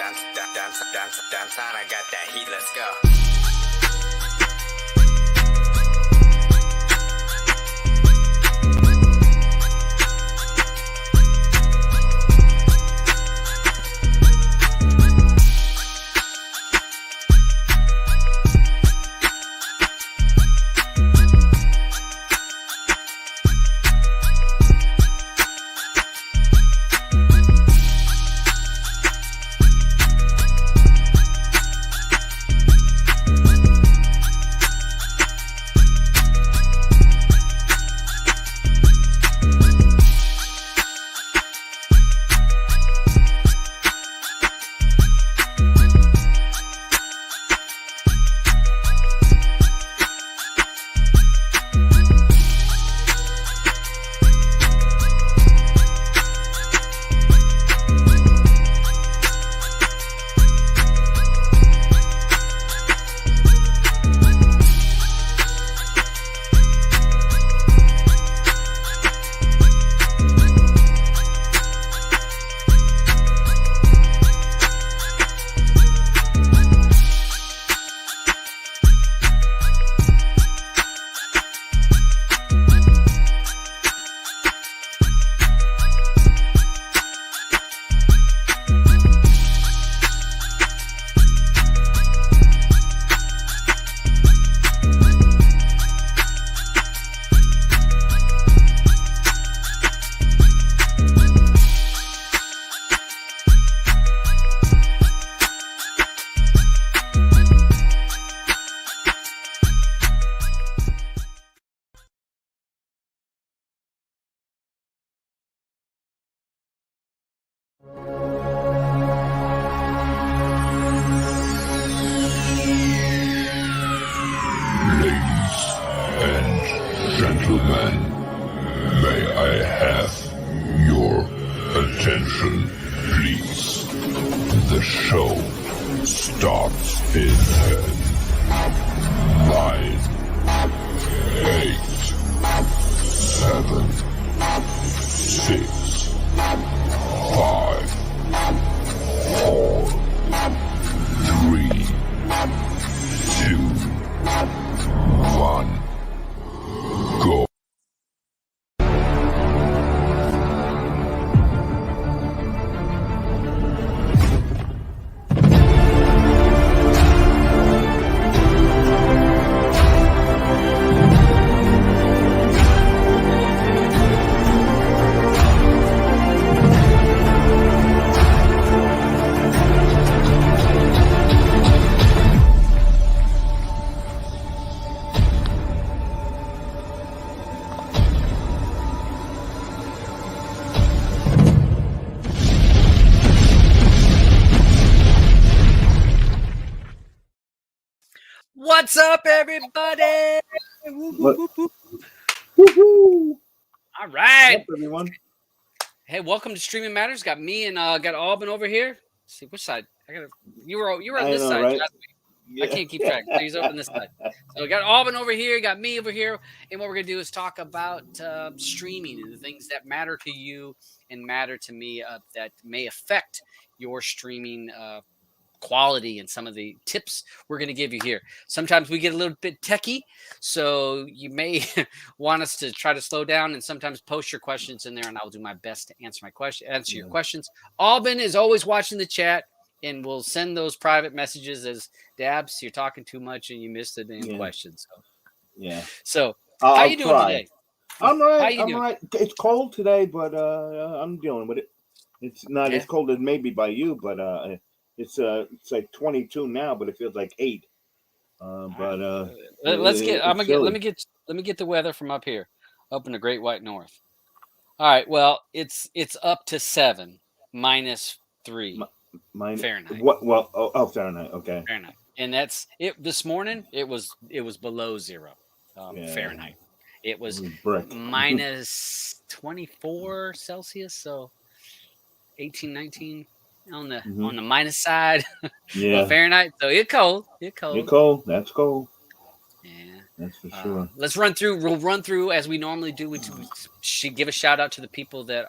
Downtown, I got that heat, let's go. What's up, everybody? Woo-hoo. All right. What's up, everyone? Hey, welcome to Streaming Matters. Got me and got Alban over here. Let's see which side. You were on this side right? last week. Yeah. I can't keep track. So he's over on this side. So we got Alban over here, got me over here, and what we're gonna do is talk about streaming and the things that matter to you and matter to me that may affect your streaming quality and some of the tips we're going to give you here. Sometimes we get a little bit techie, so you may want us to try to slow down and sometimes post your questions in there, and I'll do my best to answer your questions. Alban is always watching the chat, and we'll send those private messages as Dabs, you're talking too much and you missed the damn question. So how you doing today? I'm right. I'm right. It's cold today, but I'm dealing with it. It's not as cold as maybe by you, but it's like 22 now, but it feels like 8. Let me get the weather from up here, up in the Great White North. All right, well, it's up to 7, -3 Fahrenheit. What? Well, Fahrenheit. Okay. Fahrenheit, and that's it. This morning it was below 0 Fahrenheit. It was -24 Celsius, so 18, 19. On the minus side, Fahrenheit. So it's cold. It's cold. That's cold. Yeah, that's for sure. We'll run through as we normally do. We should give a shout out to the people that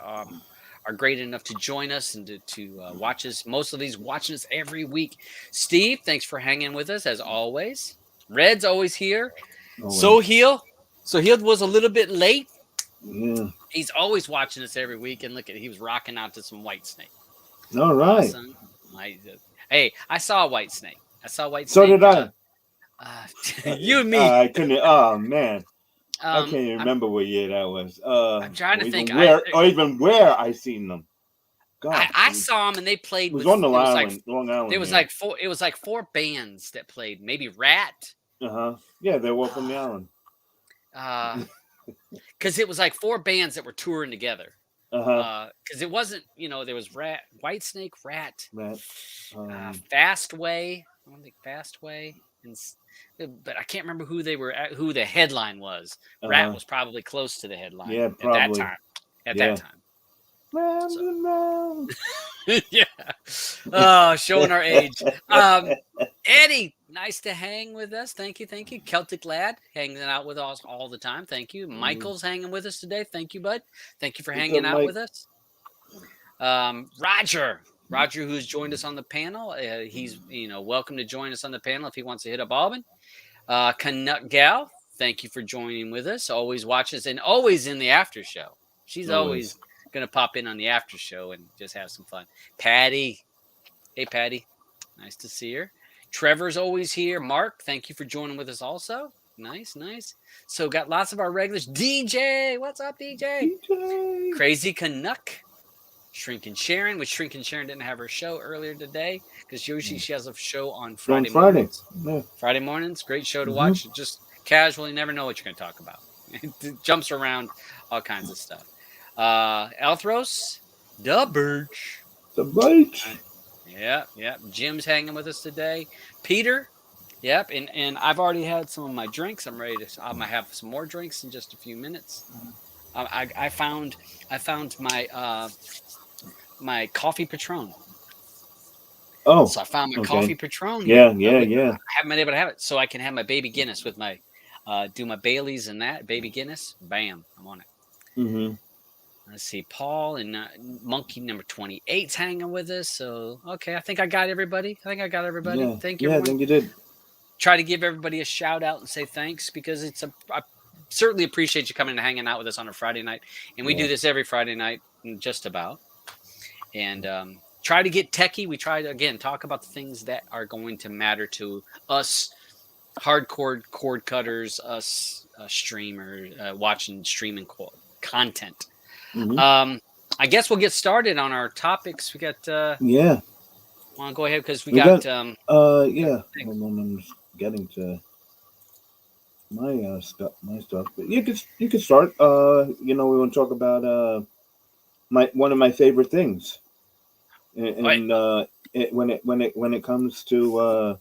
are great enough to join us and to watch us. Most of these watching us every week. Steve, thanks for hanging with us as always. Red's always here. Always. Soheil was a little bit late. Yeah. He's always watching us every week, and look at he was rocking out to some White Snake. All right. Awesome. Hey, I saw a White Snake. So So did I. You and me. I couldn't. Oh man. I can't even remember what year that was. I'm trying to think. Even where I seen them. God, I saw them and they played. It was on the island, Long Island. It was like four. It was like 4 bands that played. Maybe Rat. Yeah, they were from the island. Because it was like 4 bands that were touring together. Because it wasn't, there was White Snake, Rat, Fastway. I don't think Fastway, but I can't remember who they were. Who the headline was. Rat was probably close to the headline. Yeah, probably at that time. Round and round. Yeah. Showing our age. Eddie, nice to hang with us. Thank you. Celtic Lad, hanging out with us all the time. Thank you. Michael's hanging with us today. Thank you, bud. Thank you for hanging out with us. Roger, who's joined us on the panel. He's, welcome to join us on the panel if he wants to hit up Auburn. Canuck Gal, thank you for joining with us. Always watches and always in the after show. She's always going to pop in on the after show and just have some fun. Patty. Hey, Patty. Nice to see her. Trevor's always here. Mark, thank you for joining with us also. Nice. So got lots of our regulars. DJ, what's up, DJ? Crazy Canuck. Shrink and Sharon, which Shrink and Sharon didn't have her show earlier today because usually she has a show on Friday mornings. Yeah. Friday mornings, great show to watch. Just casually, never know what you're going to talk about. It jumps around all kinds of stuff. Althros, Debrid. Yeah. Jim's hanging with us today. Peter, yep. And I've already had some of my drinks. I'm ready to. I'm gonna have some more drinks in just a few minutes. I found my my coffee Patron. Oh, so I found my coffee Patron. Yeah. I haven't been able to have it, so I can have my baby Guinness with my do my Baileys and that baby Guinness. Bam, I'm on it. Let's see, Paul and Monkey number 28's hanging with us. So, okay, I think I got everybody. Yeah. Thank you. Yeah, I think you did. Try to give everybody a shout out and say thanks because I certainly appreciate you coming and hanging out with us on a Friday night. And we do this every Friday night, just about. And try to get techie. We try to, again, talk about the things that are going to matter to us hardcore cord cutters, us streamers, watching streaming content. I guess we'll get started on our topics. We got want to go ahead because we got Hold on, I'm just getting to my stuff. But you could start. We want to talk about one of my favorite things, and when it comes to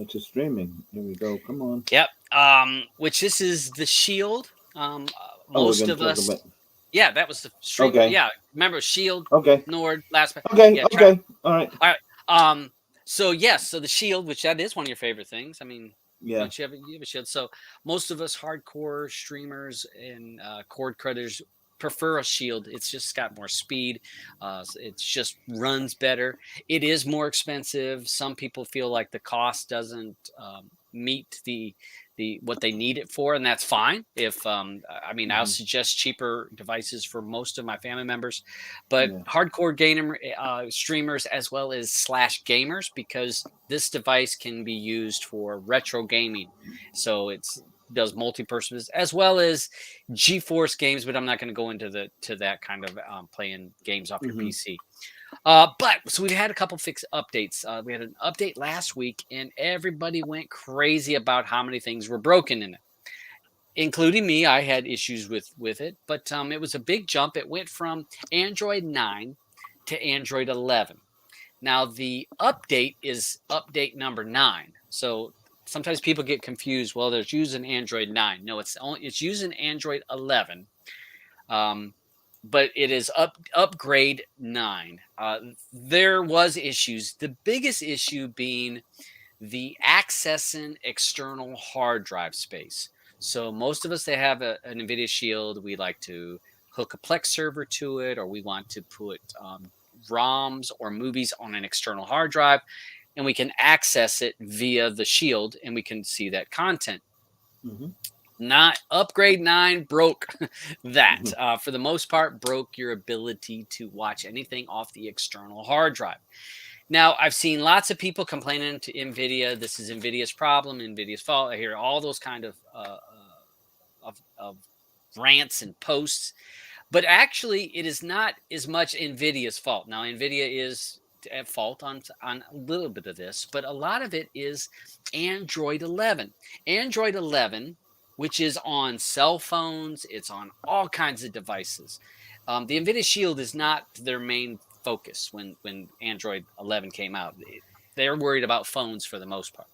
streaming. Here we go. Come on. Yep. Which this is the Shield. Most of us. Yeah, that was the stream. Okay. Yeah, remember Shield. Okay. Nord, LastPass. Okay. Yeah, okay. All right. So the Shield, which that is one of your favorite things. I mean, you have a Shield. So most of us hardcore streamers and cord cutters prefer a Shield. It's just got more speed. It just runs better. It is more expensive. Some people feel like the cost doesn't meet the what they need it for, and that's fine. If I'll suggest cheaper devices for most of my family members, but hardcore gamer streamers as well as /gamers, because this device can be used for retro gaming. So it does multi-purpose as well as GeForce games, but I'm not going to go into that kind of playing games off your PC. So we've had a couple fix updates. We had an update last week, and everybody went crazy about how many things were broken in it, including me. I had issues with it, but it was a big jump. It went from Android 9 to Android 11. Now the update is update number 9. So sometimes people get confused. Well, they're using Android 9. No, it's using Android 11. But it is upgrade 9. There was issues. The biggest issue being the accessing external hard drive space. So most of us that have an Nvidia Shield, we like to hook a Plex server to it, or we want to put ROMs or movies on an external hard drive, and we can access it via the Shield, and we can see that content. Not upgrade 9 broke that. For the most part, broke your ability to watch anything off the external hard drive. Now, I've seen lots of people complaining to NVIDIA. This is NVIDIA's problem, NVIDIA's fault. I hear all those kind of rants and posts. But actually, it is not as much NVIDIA's fault. Now, NVIDIA is at fault on a little bit of this, but a lot of it is Android 11. Android 11, which is on cell phones, it's on all kinds of devices. The NVIDIA Shield is not their main focus when Android 11 came out. They're worried about phones for the most part.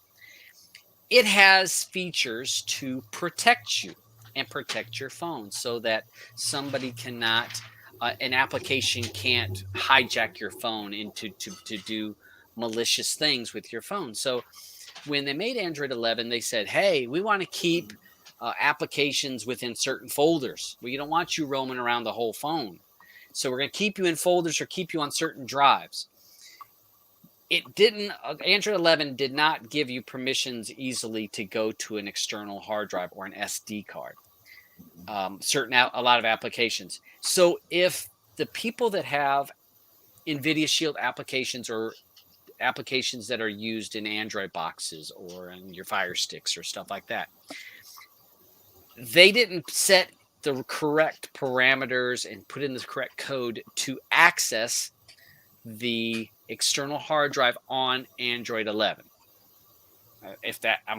It has features to protect you and protect your phone so that somebody cannot, an application can't hijack your phone into to do malicious things with your phone. So when they made Android 11, they said, hey, we want to keep applications within certain folders. We don't want you roaming around the whole phone. So we're going to keep you in folders or keep you on certain drives. It didn't, Android 11 did not give you permissions easily to go to an external hard drive or an SD card. A lot of applications. So if the people that have NVIDIA Shield applications or applications that are used in Android boxes or in your Fire Sticks or stuff like that, they didn't set the correct parameters and put in the correct code to access the external hard drive on Android 11.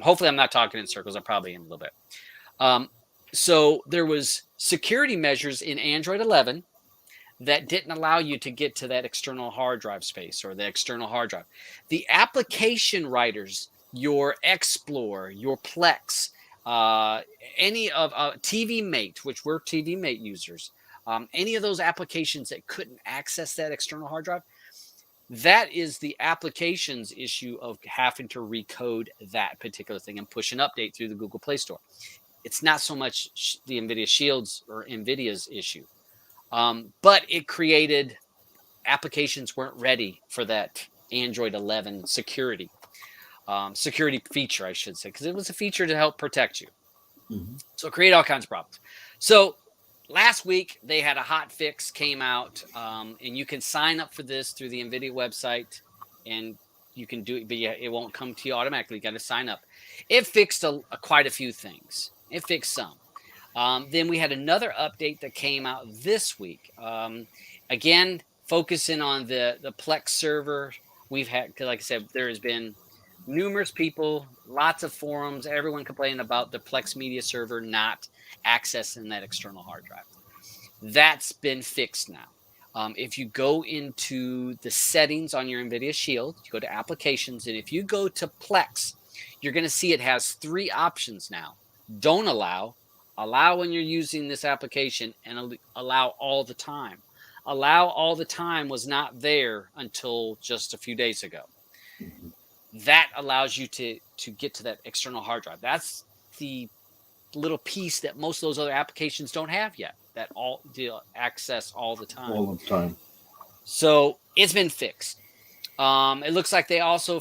Hopefully I'm not talking in circles. I probably am a little bit. So there was security measures in Android 11 that didn't allow you to get to that external hard drive space or the external hard drive. The application writers, your Explorer, your Plex, any of TV Mate, which we're TV Mate users, any of those applications that couldn't access that external hard drive, that is the application's issue of having to recode that particular thing and push an update through the Google Play Store. It's not so much the NVIDIA Shields or NVIDIA's issue, but it created applications weren't ready for that Android 11 security feature, I should say, because it was a feature to help protect you. So it created all kinds of problems. So last week, they had a hot fix came out, and you can sign up for this through the NVIDIA website, and you can do it, but it won't come to you automatically. You got to sign up. It fixed quite a few things. It fixed some. Then we had another update that came out this week. Again, focusing on the Plex server. We've had, like I said, there has been numerous people, lots of forums, everyone complaining about the Plex media server not accessing that external hard drive. That's been fixed now. If you go into the settings on your NVIDIA Shield, you go to applications, and if you go to Plex, you're going to see it has 3 options now. Don't allow when you're using this application, and allow all the time. Allow all the time was not there until just a few days ago. That allows you to get to that external hard drive. That's the little piece that most of those other applications don't have yet, that all access all the time. All the time. So it's been fixed. It looks like they also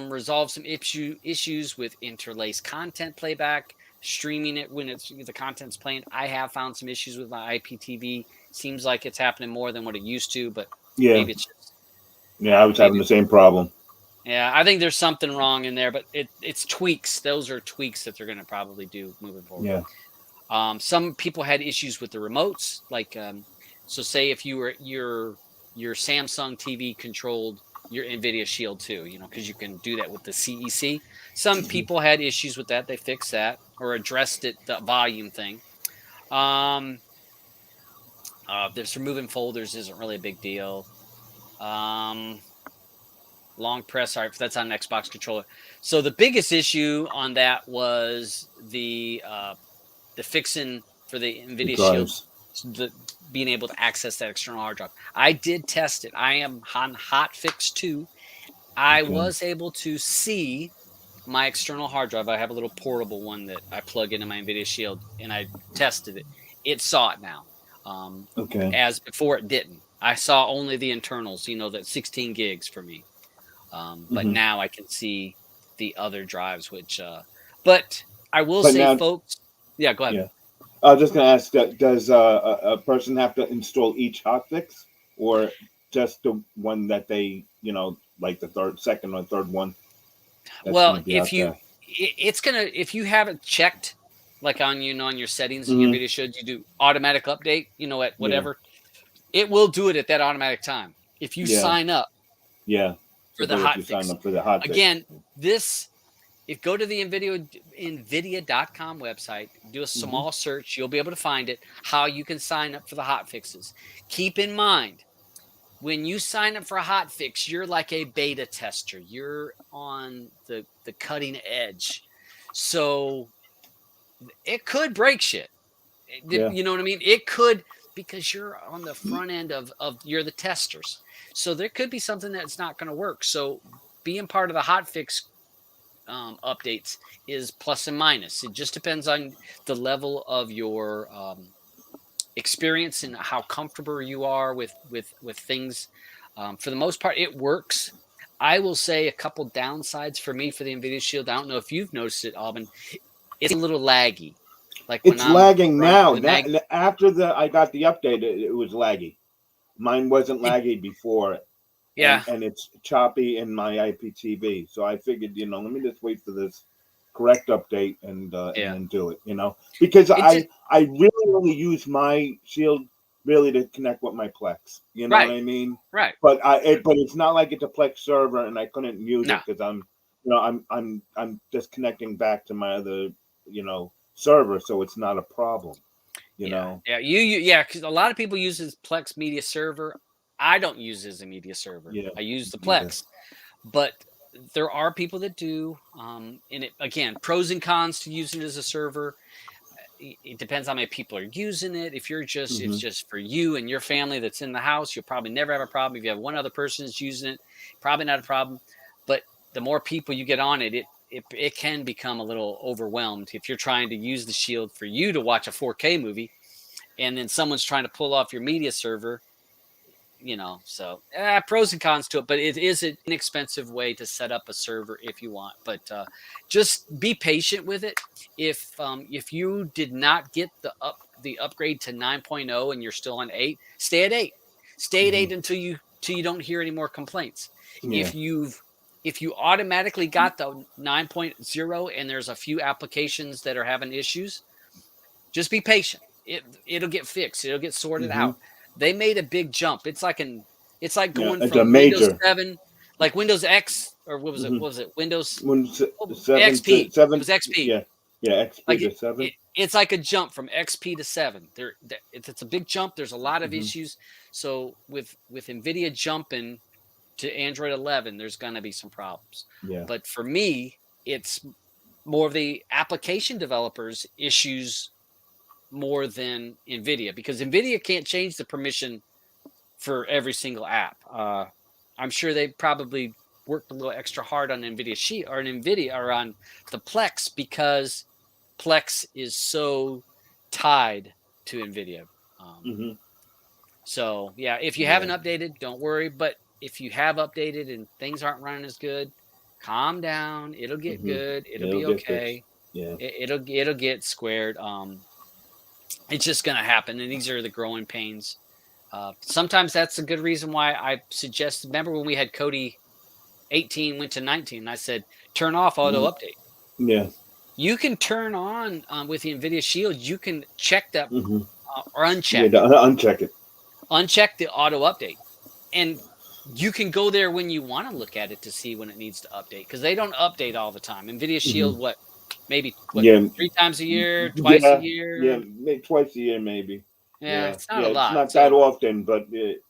resolved some issues with interlaced content playback, streaming it when the content's playing. I have found some issues with my IPTV. Seems like it's happening more than what it used to, but maybe it's just... Yeah, I was having the same problem. Yeah, I think there's something wrong in there, but it's tweaks. Those are tweaks that they're going to probably do moving forward. Yeah. Some people had issues with the remotes, like so say if you were your Samsung TV controlled your NVIDIA Shield 2, because you can do that with the CEC. Some people had issues with that. They fixed that or addressed it, the volume thing. There's removing folders isn't really a big deal. Long press, sorry, that's on an Xbox controller. So the biggest issue on that was the fixing for the NVIDIA Shield, being able to access that external hard drive. I did test it. I am on Hotfix 2. I was able to see my external hard drive. I have a little portable one that I plug into my NVIDIA Shield, and I tested it. It saw it now. Okay. As before it didn't. I saw only the internals, that 16 gigs for me. But now I can see the other drives, which, but I will say, now, folks, yeah, go ahead. Yeah. I was just going to ask, does a person have to install each hotfix, or just the one that they, like the second or third one? Well, if you haven't checked, like on your settings in your video should you do automatic update, at whatever, it will do it at that automatic time. If you sign up for the hotfix. Again, go to the Nvidia.com website, do a small search, you'll be able to find it, how you can sign up for the hotfixes. Keep in mind, when you sign up for a hotfix, you're like a beta tester. You're on the cutting edge. So it could break shit. You know what I mean? It could, because you're on the front end of you're the testers. So there could be something that's not going to work. So being part of the hotfix updates is plus and minus. It just depends on the level of your experience and how comfortable you are with things. For the most part, it works. I will say a couple downsides for me for the Nvidia Shield. I don't know if you've noticed it, Alvin. It's a little laggy. Like it's lagging now. After I got the update, it was laggy. Mine wasn't laggy before. Yeah, and it's choppy in my IPTV. So I figured, let me just wait for this correct update and then do it. Because I really only use my Shield really to connect with my Plex. You know what I mean? Right. But it's not like it's a Plex server, and I couldn't use it because I'm just connecting back to my other server, so it's not a problem. You know. Yeah, because a lot of people use this Plex media server. I don't use it as a media server. I use the Plex, but there are people that do. And it, again, pros and cons to using it as a server. It depends how many people are using it. If you're just it's just for you and your family that's in the house, you'll probably never have a problem. If you have one other person that's using it, probably not a problem. But the more people you get on it, it can become a little overwhelmed if you're trying to use the Shield for you to watch a 4K movie, and then someone's trying to pull off your media server. So pros and cons to it, but it is an inexpensive way to set up a server if you want. But just be patient with it. If you did not get the upgrade to 9.0 and you're still on 8, stay at 8. Stay at 8 until you don't hear any more complaints. Yeah. If you automatically got the 9.0 and there's a few applications that are having issues, just be patient. It'll get fixed. It'll get sorted out. They made a big jump. It's like going from Windows 7, like Windows X, or what was it? What was it? Windows XP. It was XP. Yeah, XP to 7. It's like a jump from XP to 7. It's a big jump. There's a lot of issues. So with Nvidia jumping to Android 11, there's going to be some problems. Yeah. But for me, it's more of the application developers' issues more than Nvidia, because Nvidia can't change the permission for every single app. I'm sure they probably worked a little extra hard on Nvidia Sheet or on the Plex, because Plex is so tied to Nvidia. So yeah, if you haven't updated, don't worry. But if you have updated and things aren't running as good, calm down. It'll get good. It'll be okay. It'll get squared. It's just going to happen, and these are the growing pains. Sometimes that's a good reason why I suggest. Remember when we had Kodi 18 went to 19, I said turn off auto update. Yeah, you can turn on with the Nvidia Shield. You can check that or uncheck. Uncheck it. Uncheck the auto update, and you can go there when you want to look at it to see when it needs to update, because they don't update all the time. Nvidia Shield, maybe 3 times a year, twice a year? Yeah, twice a year maybe. It's not a lot. It's not that often, but it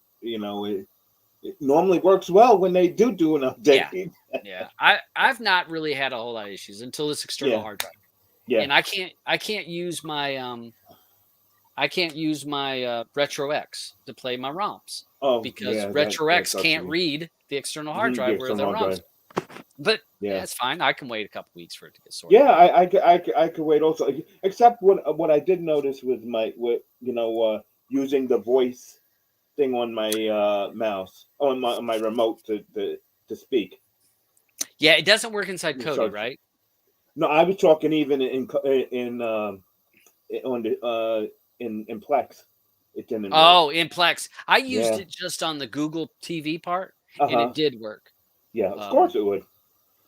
normally works well when they do an update. Yeah. I've not really had a whole lot of issues until this external hard drive. Yeah. And I can't use my Retro X to play my ROMs. Because Retro X can't read the external hard drive where the ROMs. But that's fine. I can wait a couple weeks for it to get sorted. Yeah, I could wait also. Except what I did notice with using the voice thing on my mouse, on my remote to speak. Yeah, it doesn't work inside Kodi, right? No, I was talking even in Plex. It didn't work. Oh, in Plex. I used it just on the Google TV part, and it did work. Yeah, of course it would.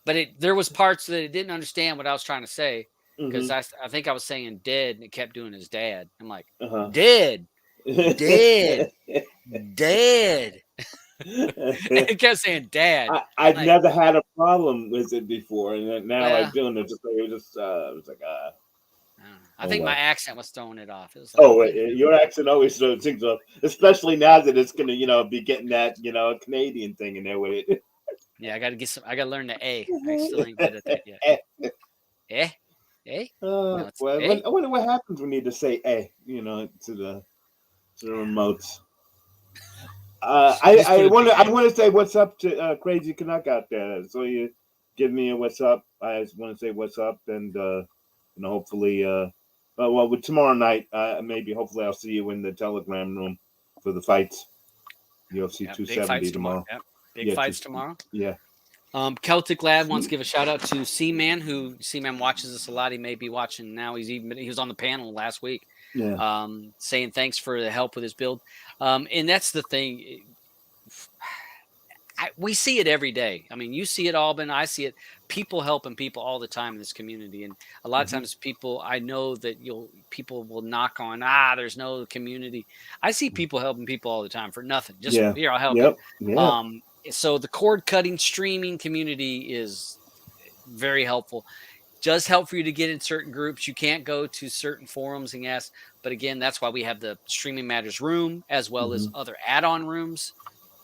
But there was parts that it didn't understand what I was trying to say, because I think I was saying dead, and it kept doing his dad. I'm like, dead, dead, dead. It kept saying dad. I've never had a problem with it before, and now I do, and it was like, I think my accent was throwing it off. It was like, your accent always throws things off, especially now that it's gonna, be getting that, Canadian thing in there with it. Yeah, I got to learn the A. I still ain't good at that yet. Eh? No, well, I wonder what happens when you just say "eh," to the remotes. I want to say what's up to Crazy Canuck out there. So you give me a what's up. I just want to say what's up, and hopefully, with tomorrow night, hopefully I'll see you in the Telegram room for the fights. UFC 270 tomorrow. Yep. Big fights tomorrow. Yeah. Celtic Lad wants to give a shout out to C-Man, who C-Man watches us a lot. He may be watching now. He was on the panel last week. Yeah. Saying thanks for the help with his build. And that's the thing. We see it every day. I mean, you see it, Alban. I see it. People helping people all the time in this community. And a lot of times I know that people will knock on, there's no community. I see people helping people all the time for nothing. Just here, I'll help you. Yeah. So the cord cutting streaming community is very helpful. Does help for you to get in certain groups. You can't go to certain forums and ask, but again, that's why we have the Streaming Matters room as well as other add-on rooms.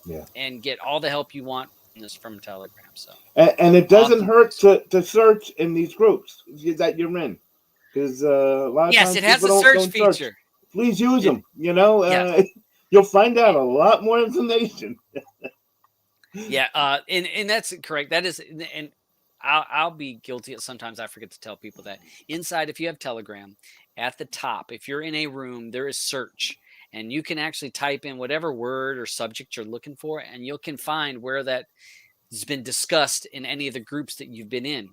Yeah, and get all the help you want from Telegram. So and it doesn't hurt to search in these groups that you're in, because a lot of times it has a search feature. Please use them. You'll find out a lot more information. And that's correct. That is, and I'll be guilty of sometimes I forget to tell people that inside, if you have Telegram, at the top, if you're in a room, there is search, and you can actually type in whatever word or subject you're looking for, and you can find where that has been discussed in any of the groups that you've been in.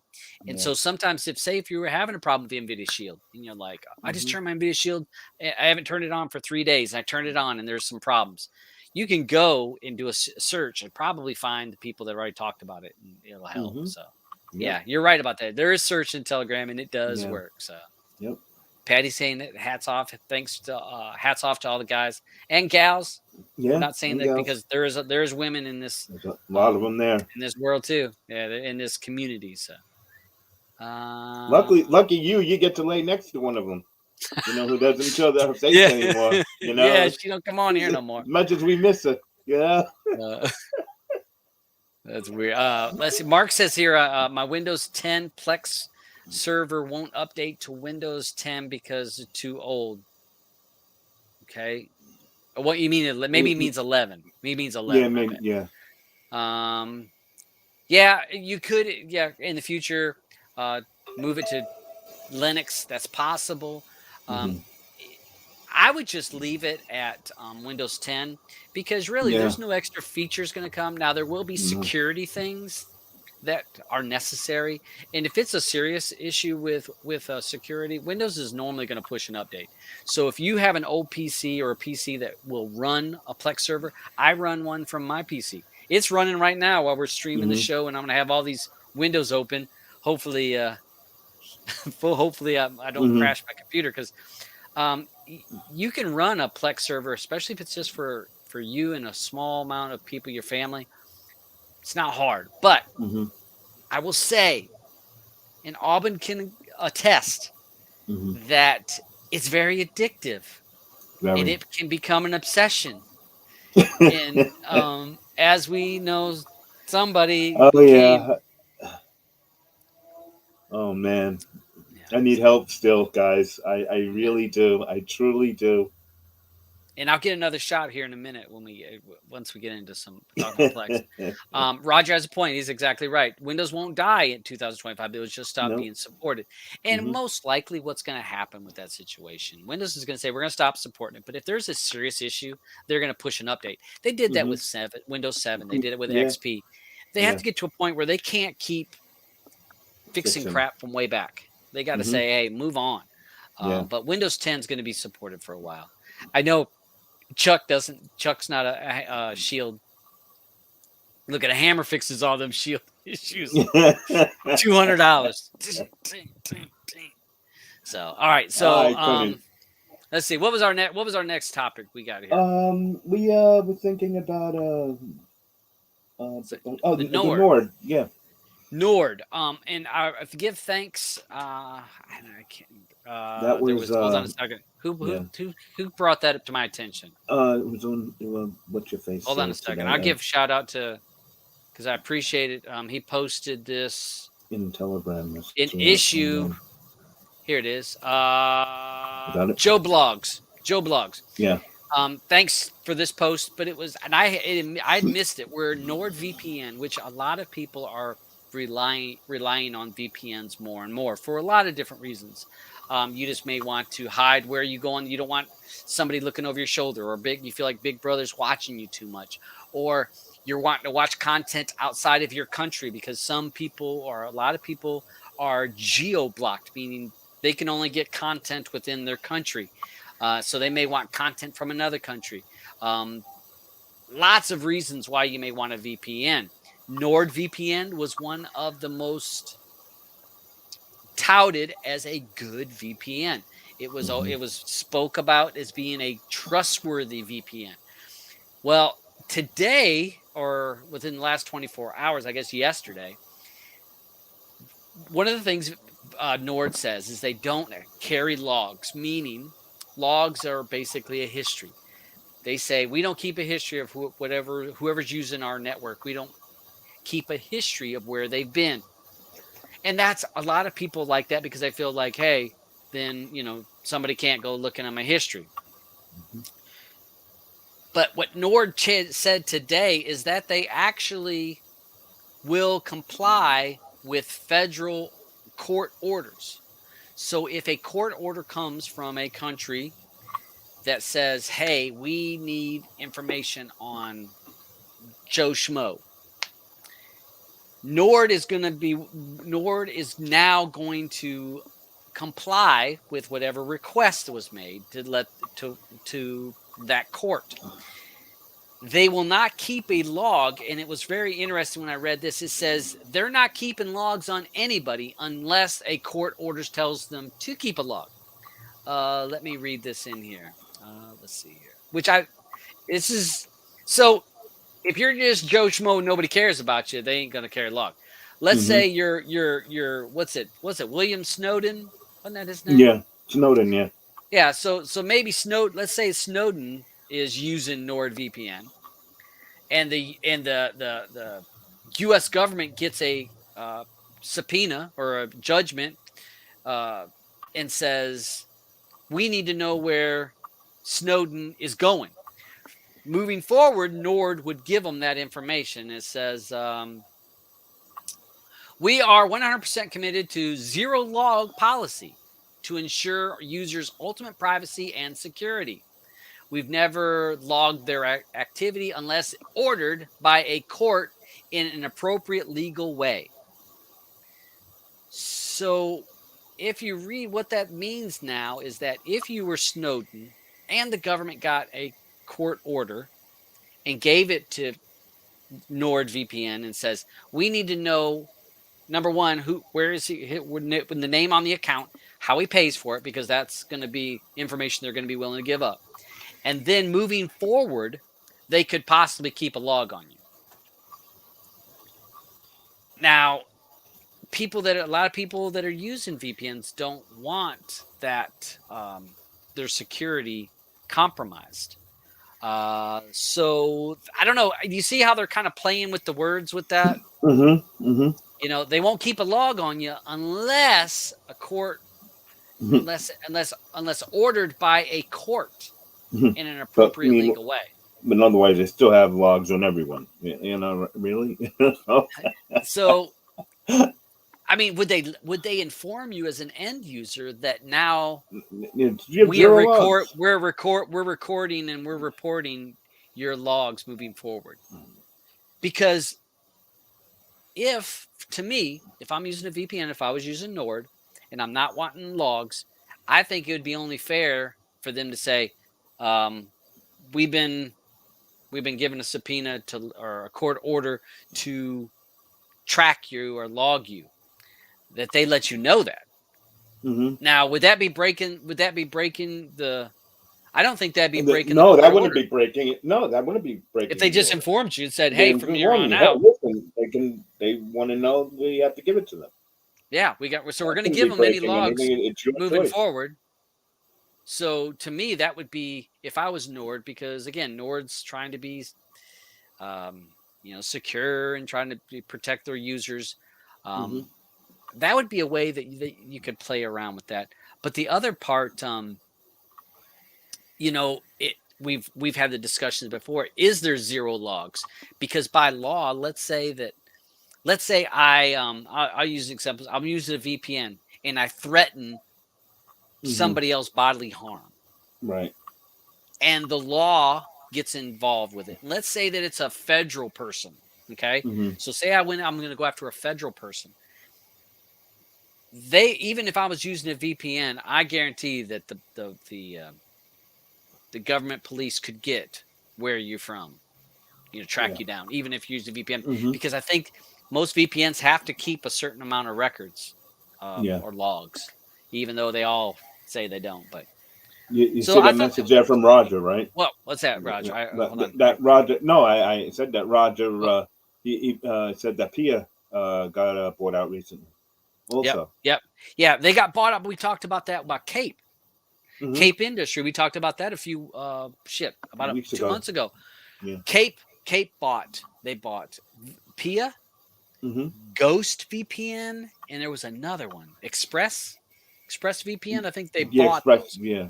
And so sometimes if you were having a problem with the Nvidia Shield, and you're like, I just turned my Nvidia Shield, I haven't turned it on for 3 days, and I turned it on, and there's some problems. You can go and do a search and probably find the people that already talked about it, and it'll help. So, you're right about that. There is search in Telegram, and it does work. So, Patty's saying that hats off to all the guys and gals. Yeah, I'm not saying that gals. Because there is women in this. There's a lot of them there in this world too. Yeah, in this community. So, lucky you get to lay next to one of them. Who doesn't show their face anymore. Yeah, she don't come on here no more. As much as we miss her. Yeah. That's weird. Let's see. Mark says here, my Windows 10 Plex server won't update to Windows 10 because it's too old. Okay. What you mean? Maybe it means 11. Maybe it means 11. Yeah, maybe, yeah. You could, in the future, move it to Linux. That's possible. I would just leave it at Windows 10 because really there's no extra features going to come. Now, there will be security things that are necessary. And if it's a serious issue with security, Windows is normally going to push an update. So if you have an old PC or a PC that will run a Plex server, I run one from my PC. It's running right now while we're streaming the show, and I'm going to have all these windows open. Hopefully, I don't crash my computer because you can run a Plex server, especially if it's just for you and a small amount of people, your family. It's not hard, but I will say, and Alban can attest that it's very addictive, and it can become an obsession. And as we know, somebody. Oh man, I need help still, guys. I really do. I truly do. and I'll get another shot here in a minute once we get into some talking plex. Roger has a point. He's exactly right. Windows won't die in 2025. It will just stop being supported. And most likely what's going to happen with that situation, Windows is going to say, we're going to stop supporting it. But if there's a serious issue, they're going to push an update. They did that with Windows 7. They did it with XP. They have to get to a point where they can't keep fixing crap from way back. They got to say, hey, move on. But Windows 10 is going to be supported for a while. I know Chuck's not a Shield. Look at a hammer fixes all them Shield issues. $200. So, all right. So, let's see. What was our next topic we got here? We were thinking about the Nord. Yeah. Nord. And I give thanks. I can't. That was. Hold on a second. Who brought that up to my attention? It was on What's Your Face. Hold on a second. I'll give a shout out to, because I appreciate it. He posted this in Telegram. In issue. Here it is. Joe Blogs. Yeah. Thanks for this post, but it was, and I missed it. Where NordVPN, which a lot of people are relying on VPNs more and more for a lot of different reasons. You just may want to hide where you go, and you don't want somebody looking over your shoulder, or you feel like Big Brother's watching you too much, or you're wanting to watch content outside of your country because some people, or a lot of people, are geo-blocked, meaning they can only get content within their country. So they may want content from another country. Lots of reasons why you may want a VPN. NordVPN was one of the most touted as a good VPN. It was spoke about as being a trustworthy VPN. Well, today, or within the last 24 hours, I guess yesterday, one of the things Nord says is they don't carry logs, meaning logs are basically a history. They say we don't keep a history of whoever's using our network. We don't keep a history of where they've been. And that's a lot of people like that because they feel like, hey, then, somebody can't go looking at my history. But what Nord said today is that they actually will comply with federal court orders. So if a court order comes from a country that says, hey, we need information on Joe Schmo, Nord is now going to comply with whatever request was made to that court. They will not keep a log, and it was very interesting when I read this. It says they're not keeping logs on anybody unless a court orders tells them to keep a log. Let me read this in here. Let's see here. So if you're just Joe Schmo, nobody cares about you. They ain't gonna carry a log. Let's say you're what's it? William Snowden? Wasn't that his name? Yeah, Snowden. Yeah. Yeah. So maybe Snowden. Let's say Snowden is using NordVPN, and the U.S. government gets a subpoena or a judgment, and says we need to know where Snowden is going. Moving forward, Nord would give them that information. It says, we are 100% committed to zero log policy to ensure users' ultimate privacy and security. We've never logged their activity unless ordered by a court in an appropriate legal way. So if you read what that means now is that if you were Snowden and the government got a court order and gave it to NordVPN and says, we need to know, number one, where is he, with the name on the account, how he pays for it, because that's going to be information they're going to be willing to give up. And then moving forward, they could possibly keep a log on you. Now, a lot of people that are using VPNs don't want that their security compromised. So I don't know. You see how they're kind of playing with the words with that? They won't keep a log on you unless a court, unless ordered by a court. in an appropriate legal way. But otherwise, they still have logs on everyone. Really? So, I mean, would they inform you as an end user that now we're recording and we're reporting your logs moving forward? Because if I'm using a VPN, if I was using Nord and I'm not wanting logs, I think it would be only fair for them to say, we've been given a subpoena or a court order to track you or log you, that they let you know that. Now, would that be breaking the? I don't think that'd be breaking. No, that wouldn't be breaking it. No, that wouldn't be breaking. If they just informed you and said, "Hey, from here on out, listen, they want to know, we have to give it to them." Yeah, we're going to give them any logs moving forward. So to me, that would be, if I was Nord, because again, Nord's trying to be, secure and trying to protect their users. That would be a way that you could play around with that. But the other part, we've had the discussions before. Is there zero logs? Because by law, let's say I'll use examples. I'm using a VPN and I threaten somebody else bodily harm. Right. And the law gets involved with it. Let's say that it's a federal person. Okay. So say I'm going to go after a federal person. Even if I was using a VPN, I guarantee that the government police could get where you're from, track you down, even if you use a VPN, because I think most VPNs have to keep a certain amount of records or logs, even though they all say they don't. But you see that message there from Roger, right? Well, what's that, Roger? Roger. No, I said that Roger. He said that Pia got bought out recently. Also. Yep. Yeah, they got bought up. We talked about that about Cape. Cape Industry. We talked about that about 2 months ago. Yeah. Cape bought Pia, Ghost VPN, and there was another one, Express VPN. I think they bought Express, yeah.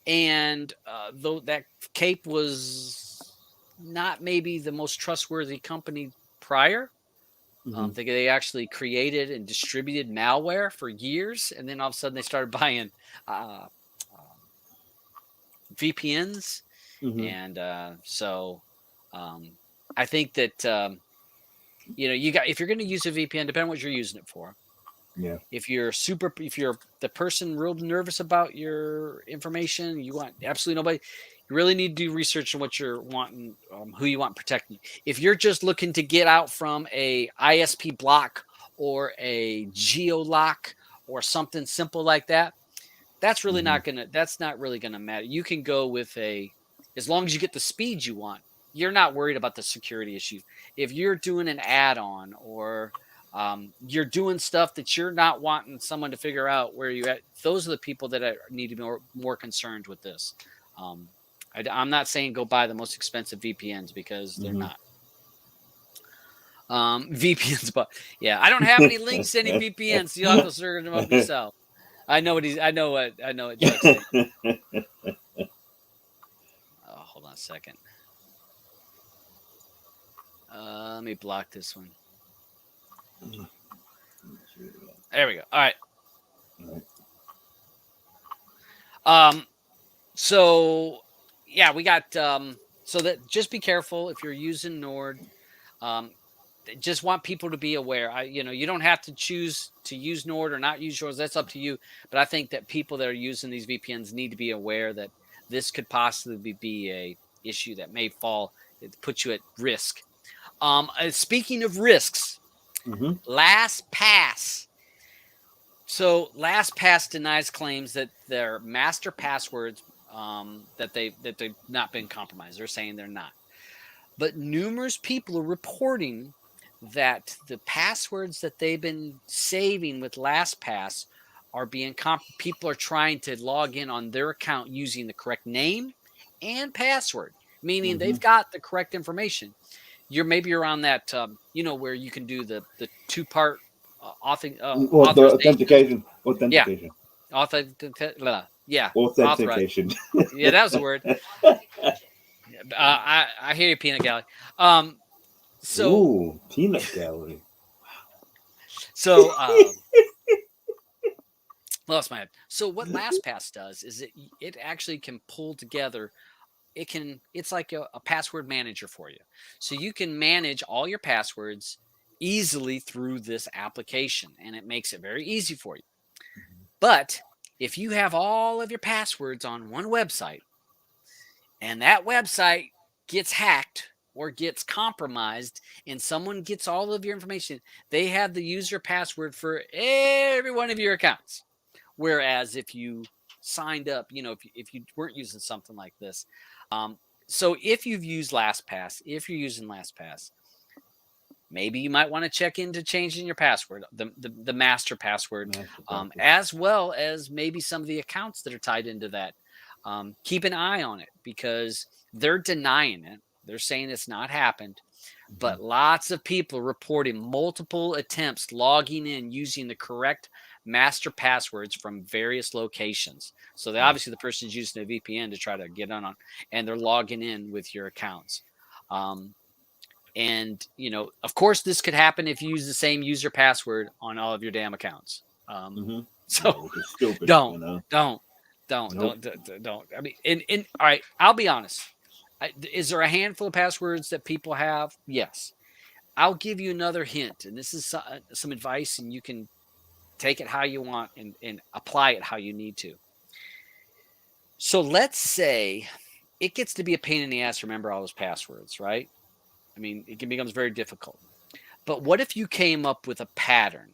And though that Cape was not maybe the most trustworthy company prior. They actually created and distributed malware for years, and then all of a sudden they started buying VPNs, and so I think that if you're going to use a VPN, depending on what you're using it for. Yeah. If you're the person real nervous about your information, you want absolutely nobody. You really need to do research on what you're wanting, who you want protecting. If you're just looking to get out from a ISP block or a geo lock or something simple like that, that's really not really gonna matter. You can go with as long as you get the speed you want, you're not worried about the security issue. If you're doing an add-on or you're doing stuff that you're not wanting someone to figure out where you're at, those are the people that need to be more concerned with this. I'm not saying go buy the most expensive VPNs because they're not. VPNs, but yeah, I don't have any links to any VPNs. You'll have to search them up yourself. I know what Jack's saying. Hold on a second. Let me block this one. There we go. All right. So yeah, we got so that just be careful if you're using Nord. Just want people to be aware. You don't have to choose to use Nord or not use yours. That's up to you. But I think that people that are using these VPNs need to be aware that this could possibly be a issue that may put you at risk. Speaking of risks, LastPass. So LastPass denies claims that their master passwords that they've not been compromised. They're saying they're not. But numerous people are reporting that the passwords that they've been saving with LastPass are being people are trying to log in on their account using the correct name and password, meaning they've got the correct information. You're on that, where you can do the two-part authentication. Authentication. Yeah. Yeah. Authentication. Yeah, that was the word. I hear you, Peanut Gallery. So Ooh, peanut gallery. so lost my head. So what LastPass does is it actually can pull together. It's like a password manager for you. So you can manage all your passwords easily through this application, and it makes it very easy for you. But if you have all of your passwords on one website and that website gets hacked or gets compromised and someone gets all of your information, they have the user password for every one of your accounts. Whereas if you signed up, if you weren't using something like this, so if you've used LastPass, if you're using LastPass, maybe you might want to check into changing your password, the master password, as well as maybe some of the accounts that are tied into that. Keep an eye on it because they're denying it. They're saying it's not happened. But lots of people reporting multiple attempts logging in using the correct master passwords from various locations. So obviously the person's using a VPN to try to get on, and they're logging in with your accounts. And, of course, this could happen if you use the same user password on all of your damn accounts. So stupid, don't. Nope. I mean, all right, I'll be honest. Is there a handful of passwords that people have? Yes. I'll give you another hint, and this is some advice, and you can take it how you want and apply it how you need to. So let's say it gets to be a pain in the ass to remember all those passwords, right? I mean, it becomes very difficult. But what if you came up with a pattern?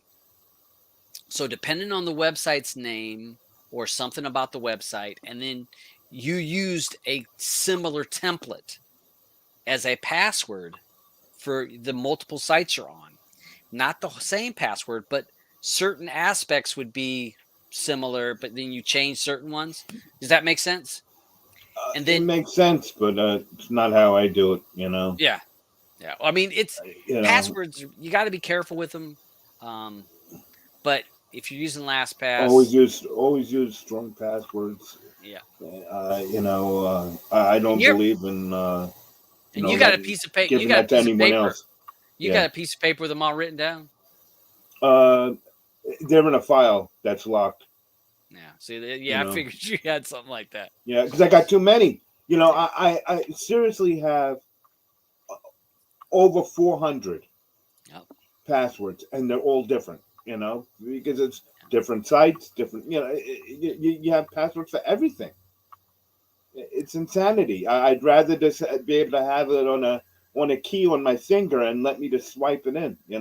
So depending on the website's name or something about the website, and then you used a similar template as a password for the multiple sites you're on. Not the same password, but certain aspects would be similar, but then you change certain ones. Does that make sense? And then it makes sense, but it's not how I do it, Yeah. I mean, it's passwords. You got to be careful with them. But if you're using LastPass, always use strong passwords. Yeah. I don't believe in. And you got a piece of paper. You got a piece of paper. You got a piece of paper with them all written down. They're in a file that's locked. Yeah. See, I figured you had something like that. Yeah, because I got too many. I seriously have over 400 passwords, and they're all different. Because it's different sites, different. You have passwords for everything. It's insanity. I'd rather just be able to have it on a key on my finger and let me just swipe it in. Yeah,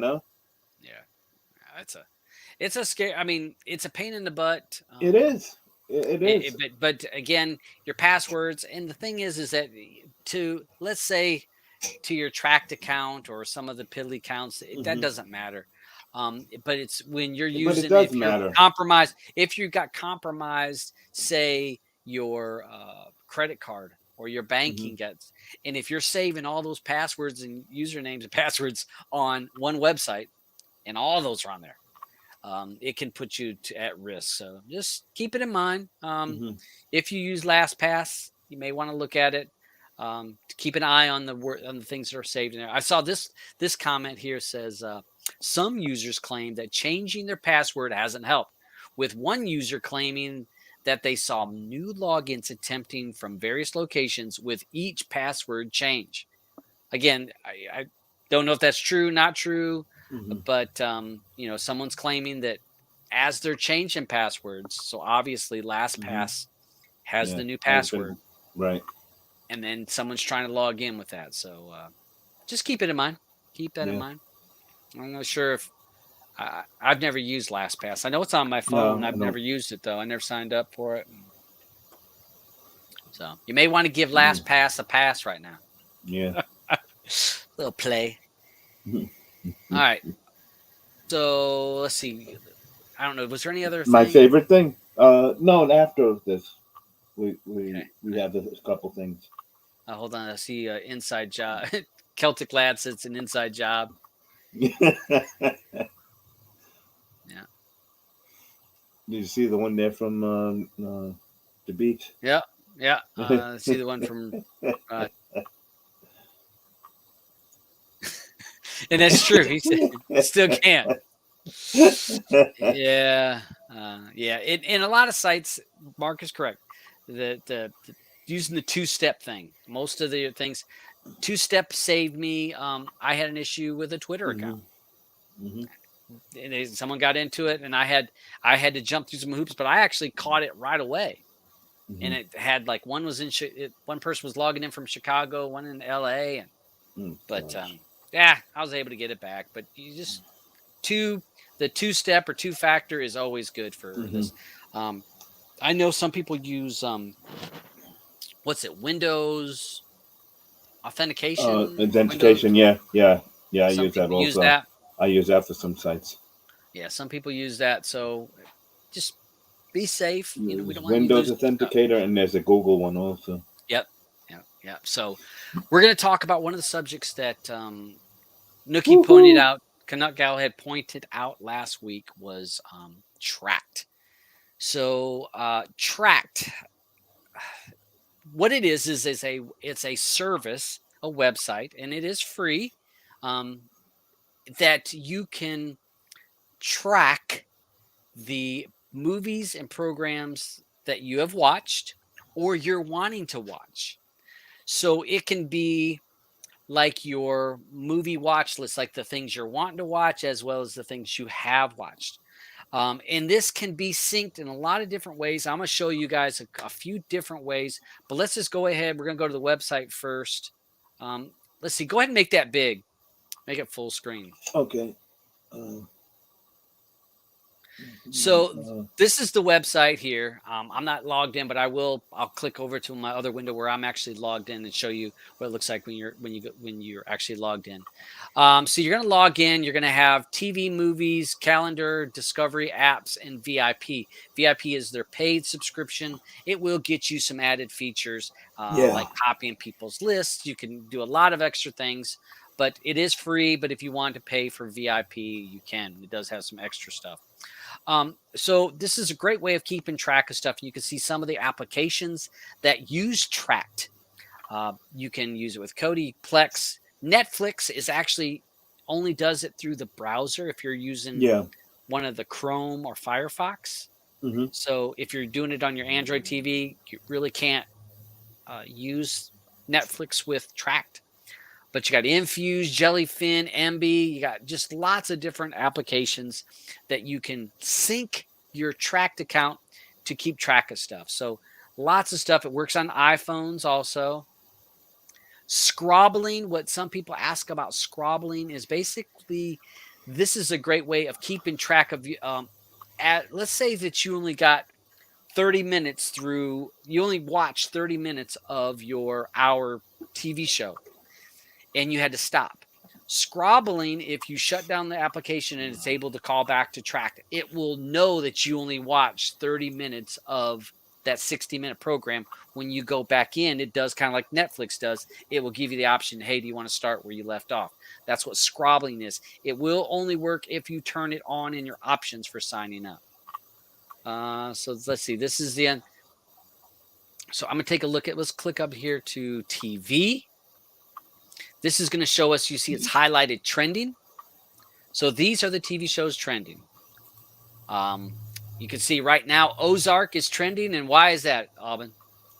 it's a scare. I mean, it's a pain in the butt. It is. It is. But again, your passwords, and the thing is that let's say to your Trakt account or some of the piddly accounts, that doesn't matter. But it's when you're using, but it does matter. Compromised. If you got compromised, say your credit card or your banking gets, and if you're saving all those passwords and usernames and passwords on one website, and all those are on there, it can put you at risk. So just keep it in mind. If you use LastPass, you may want to look at it. To keep an eye on the things that are saved in there. I saw this comment here says some users claim that changing their password hasn't helped, with one user claiming that they saw new logins attempting from various locations with each password change. Again, I don't know if that's true, not true, but someone's claiming that as they're changing passwords, so obviously LastPass has the new password, right? And then someone's trying to log in with that. So just keep it in mind. Keep that in mind. I'm not sure if I've never used LastPass. I know it's on my phone. I've never used it, though. I never signed up for it. So you may want to give LastPass a pass right now. Yeah. Little play. All right. So let's see. I don't know. Was there any other thing? My favorite thing? No, after this, we have a couple things. Hold on. I see inside job. Celtic Lad says it's an inside job. Yeah. Did you see the one there from the beach. Yeah. Yeah. Let's see the one from. And that's true. He said still can't. Yeah. In a lot of sites, Mark is correct. The using the two-step thing. Most of the things, two-step saved me. I had an issue with a Twitter account. And someone got into it, and I had to jump through some hoops, but I actually caught it right away. And it had like one person was logging in from Chicago, one in LA, and I was able to get it back. But you just the two-step or two-factor is always good for this. I know some people use Windows authentication. Authentication, Windows, yeah. I use that also. I use that for some sites. Yeah, some people use that. So just be safe. We don't want Windows Authenticator, and there's a Google one also. Yep. So we're going to talk about one of the subjects that Nookie pointed out. Canuck Gal had pointed out last week was Trakt. So Trakt, what it is it's a service, a website, and it is free that you can track the movies and programs that you have watched or you're wanting to watch. So it can be like your movie watch list, like the things you're wanting to watch, as well as the things you have watched. And this can be synced in a lot of different ways. I'm going to show you guys a few different ways, but let's just go ahead. We're going to go to the website first. Let's see. Go ahead and make that big. Make it full screen. Okay. So this is the website here. I'm not logged in, but I'll click over to my other window where I'm actually logged in and show you what it looks like when you're actually logged in. So you're going to log in. You're going to have TV, movies, calendar, discovery, apps, and VIP. VIP is their paid subscription. It will get you some added features like copying people's lists. You can do a lot of extra things, but it is free. But if you want to pay for VIP, you can. It does have some extra stuff. So this is a great way of keeping track of stuff. You can see some of the applications that use Trakt. You can use it with Kodi, Plex. Netflix is actually only does it through the browser if you're using one of the Chrome or Firefox. So if you're doing it on your Android TV, you really can't use Netflix with Trakt. But you got Infuse, Jellyfin, MB. You got just lots of different applications that you can sync your Trakt account to keep track of stuff. So lots of stuff. It works on iPhones also. Scrobbling, what some people ask about scrobbling is basically this is a great way of keeping track of let's say that you only got 30 minutes you only watched 30 minutes of your hour TV show. And you had to stop. Scrobbling, if you shut down the application and it's able to call back to Trakt, it will know that you only watched 30 minutes of that 60-minute program. When you go back in, it does kind of like Netflix does. It will give you the option, hey, do you want to start where you left off? That's what scrobbling is. It will only work if you turn it on in your options for signing up. So let's see. This is the end. So I'm going to take a look at, let's click up here to TV. This is going to show us, you see it's highlighted trending. So these are the TV shows trending. You can see right now Ozark is trending. And why is that, Aubin?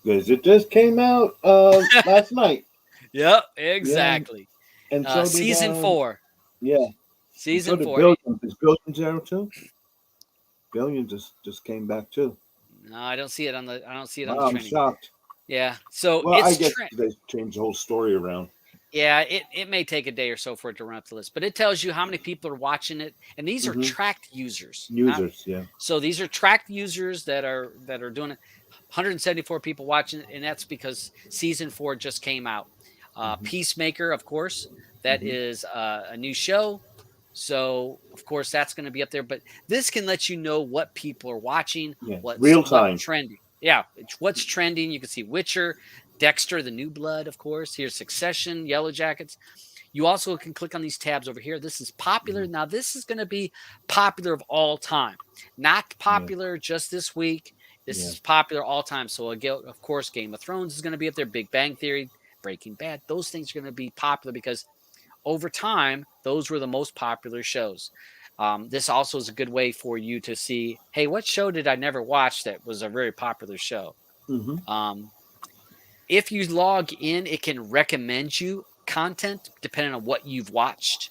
Because it just came out last night. Yep, exactly. Yeah. And so season 4. Yeah. Season 4. Billions. Is Billions there too? Billions just came back too. No, I don't see it on the I'm trending. shocked. Yeah. So I guess they changed the whole story around. Yeah, it may take a day or so for it to run up the list, but it tells you how many people are watching it, and these are Trakt users. So these are Trakt users that are doing it. 174 people watching it, and that's because season 4 just came out. Peacemaker, of course, that is a new show. So of course that's going to be up there, but this can let you know what people are watching, what's real time trending. Yeah, what's trending. You can see Witcher, Dexter, the New Blood, of course. Here's Succession, Yellow Jackets. You also can click on these tabs over here. This is popular. Now, this is going to be popular of all time. Not popular just this week. This is popular all time. So of course, Game of Thrones is going to be up there. Big Bang Theory, Breaking Bad. Those things are going to be popular because over time, those were the most popular shows. This also is a good way for you to see, hey, what show did I never watch that was a very popular show? If you log in, it can recommend you content depending on what you've watched.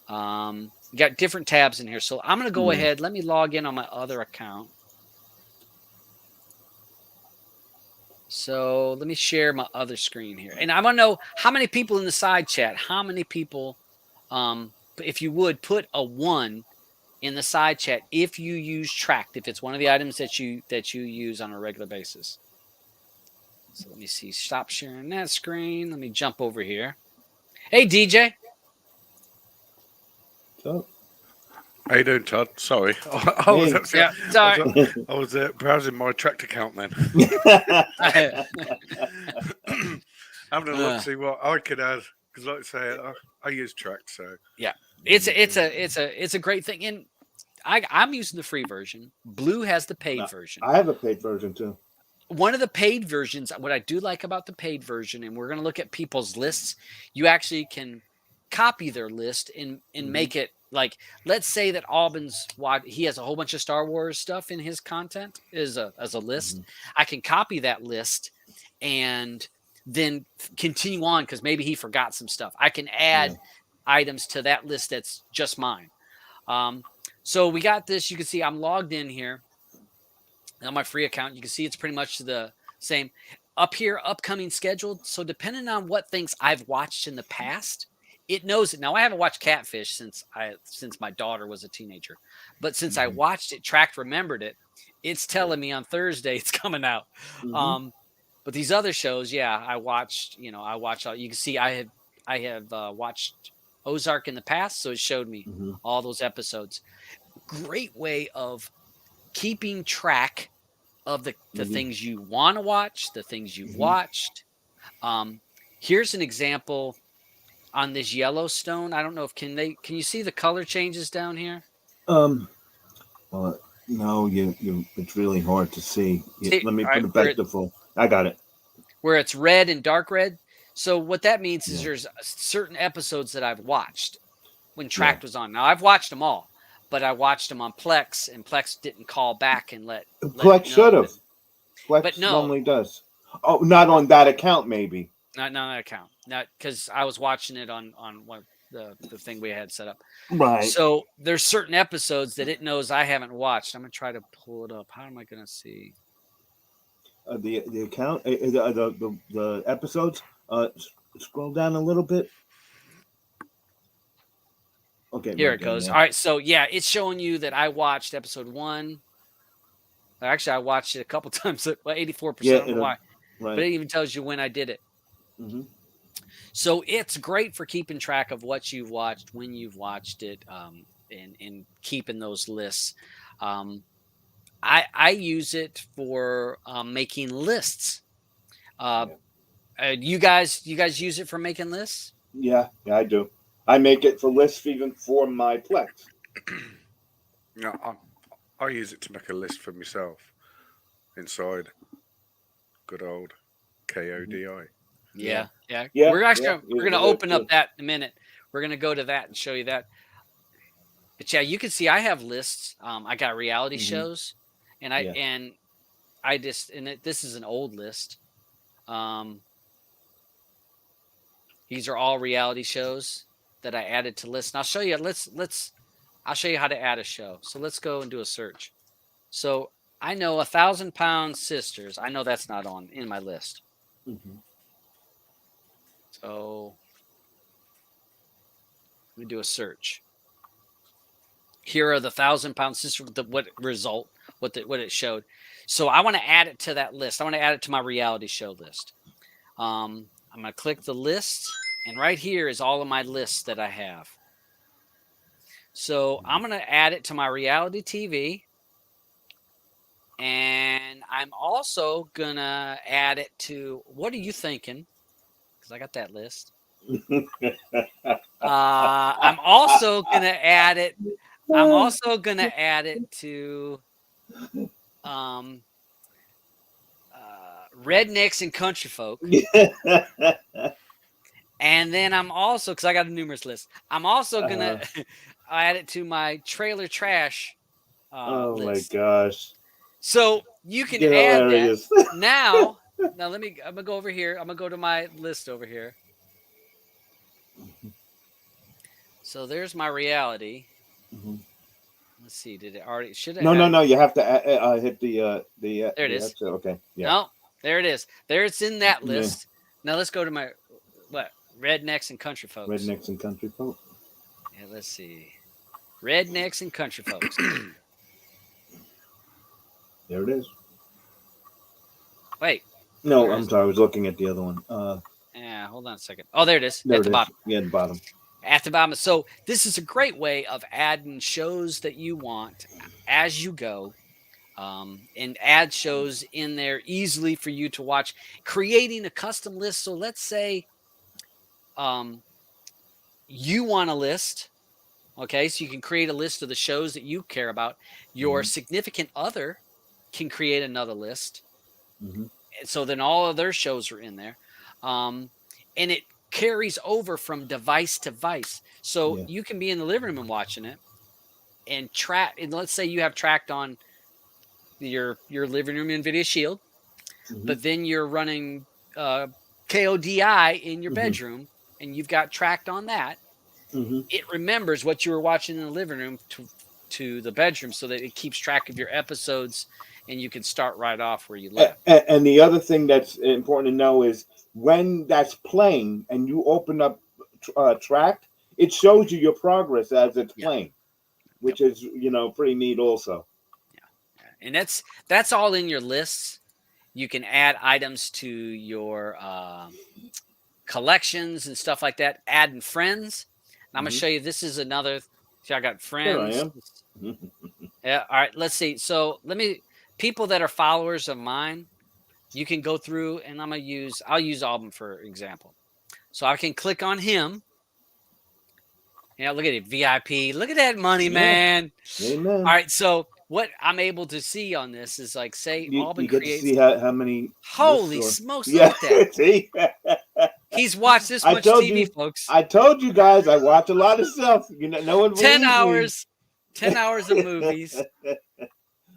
You got different tabs in here. So I'm going to go ahead. Let me log in on my other account. So let me share my other screen here. And I want to know how many people in the side chat, how many people, if you would, put a 1 in the side chat if you use Trakt, if it's one of the items that you use on a regular basis. So let me see. Stop sharing that screen. Let me jump over here. Hey, DJ. So, how you doing, Todd? Sorry. I was browsing my Trakt account then. Having a look, see what I could add. Because like I say, I use Trakt, so yeah, it's a great thing. And I'm using the free version. Blue has the paid version. I have a paid version too. One of the paid versions, what I do like about the paid version, and we're going to look at people's lists, you actually can copy their list and make it like, let's say that he has a whole bunch of Star Wars stuff in his content as a list. I can copy that list and then continue on because maybe he forgot some stuff. I can add items to that list that's just mine. So we got this. You can see I'm logged in here. On my free account, you can see it's pretty much the same. Up here, upcoming scheduled. So depending on what things I've watched in the past, it knows it. Now I haven't watched Catfish since my daughter was a teenager, but since I watched it, Trakt remembered it. It's telling me on Thursday it's coming out. But these other shows, I watched. You can see I have watched Ozark in the past, so it showed me all those episodes. Great way of keeping track of the things you want to watch, the things you've watched. Here's an example on this Yellowstone. I don't know if can you see the color changes down here? Well, no, it's really hard to see. Let me put it back to full. I got it. Where it's red and dark red. So what that means is there's certain episodes that I've watched when Trakt was on. Now I've watched them all. But I watched them on Plex, and Plex didn't call back and let Plex should have. Plex but normally does. Oh, not on that account, maybe. Not on that account. Not because I was watching it on one the thing we had set up. Right. So there's certain episodes that it knows I haven't watched. I'm gonna try to pull it up. How am I gonna see? The account, the episodes. Scroll down a little bit. Okay, here it goes. All right, so it's showing you that I watched episode 1. Actually, I watched it a couple times. 84%. I don't know why, but it even tells you when I did it. So it's great for keeping track of what you've watched, when you've watched it, and keeping those lists. I use it for making lists. You guys use it for making lists? Yeah, I do. I make it for lists even for my Plex. No, I use it to make a list for myself inside good old KODI. Yeah. We're gonna open up that in a minute. We're gonna go to that and show you that. But you can see I have lists. I got reality shows, and this is an old list. These are all reality shows that I added to lists. And I'll show you. I'll show you how to add a show. So let's go and do a search. So I know 1,000 Pound Sisters. I know that's not in my list. So let me do a search. Here are the 1,000 Pound Sisters. What it showed. So I want to add it to that list. I want to add it to my reality show list. I'm going to click the list. And right here is all of my lists that I have. So I'm going to add it to my reality TV. And I'm also going to add it to, what are you thinking? Because I got that list. I'm also going to add it. I'm also going to add it to rednecks and country folk. And then I'm also, because I got a numerous list, I'm also going to add it to my trailer trash oh list. my gosh. So you can You're add hilarious. that. Now I'm going to go over here. I'm going to go to my list over here. So there's my reality. Mm-hmm. Let's see. Did it already? Should it? No. You have to hit the. There it is. Okay. Yeah. No, there it is. There it's in that list. Yeah. Now let's go to my rednecks and country folks. Rednecks and country folk. Yeah. Let's see. Rednecks and country folks. There it is. Wait. No, I'm sorry. I was looking at the other one. Yeah. Hold on a second. Oh, there it is. There at the bottom. Yeah, at the bottom. At the bottom. So this is a great way of adding shows that you want as you go, and add shows in there easily for you to watch. Creating a custom list. So let's say you want a list. Okay, so you can create a list of the shows that you care about. Your significant other can create another list. And so then all of their shows are in there. And it carries over from device to device. So you can be in the living room and watching it and track. And let's say you have tracked on your living room Nvidia Shield, but then you're running KODI in your bedroom and you've got tracked on that. It remembers what you were watching in the living room to the bedroom so that it keeps track of your episodes and you can start right off where you left. And the other thing that's important to know is when that's playing and you open up Trakt, it shows you your progress as it's playing, which is, pretty neat also. Yeah. And that's all in your lists. You can add items to your collections and stuff like that. Adding friends. And I'm going to show you, this is another. See, I got friends. Here I am. Yeah. All right. Let's see. So people that are followers of mine, you can go through and I'll use Alban for example. So I can click on him. Yeah, look at it, VIP. Look at that money, man. Amen. All right, so what I'm able to see on this is like, say, Alban get creates. To see how many. Holy smokes! Look at that. He's watched this much TV, folks. I told you guys, I watch a lot of stuff. No one. 10 hours. 10 hours of movies.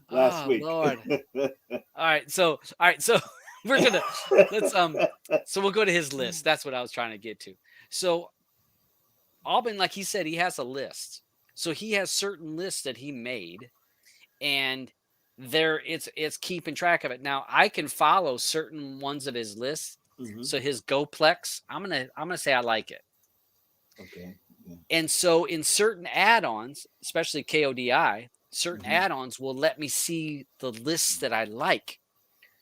Last week. Lord. All right, so we're gonna so we'll go to his list. That's what I was trying to get to. So Alban, like he said, he has a list. So he has certain lists that he made, and it's keeping track of it. Now I can follow certain ones of his lists. So his GoPlex, I'm gonna say I like it. Okay. Yeah. And so in certain add-ons, especially KODI, certain add-ons will let me see the lists that I like.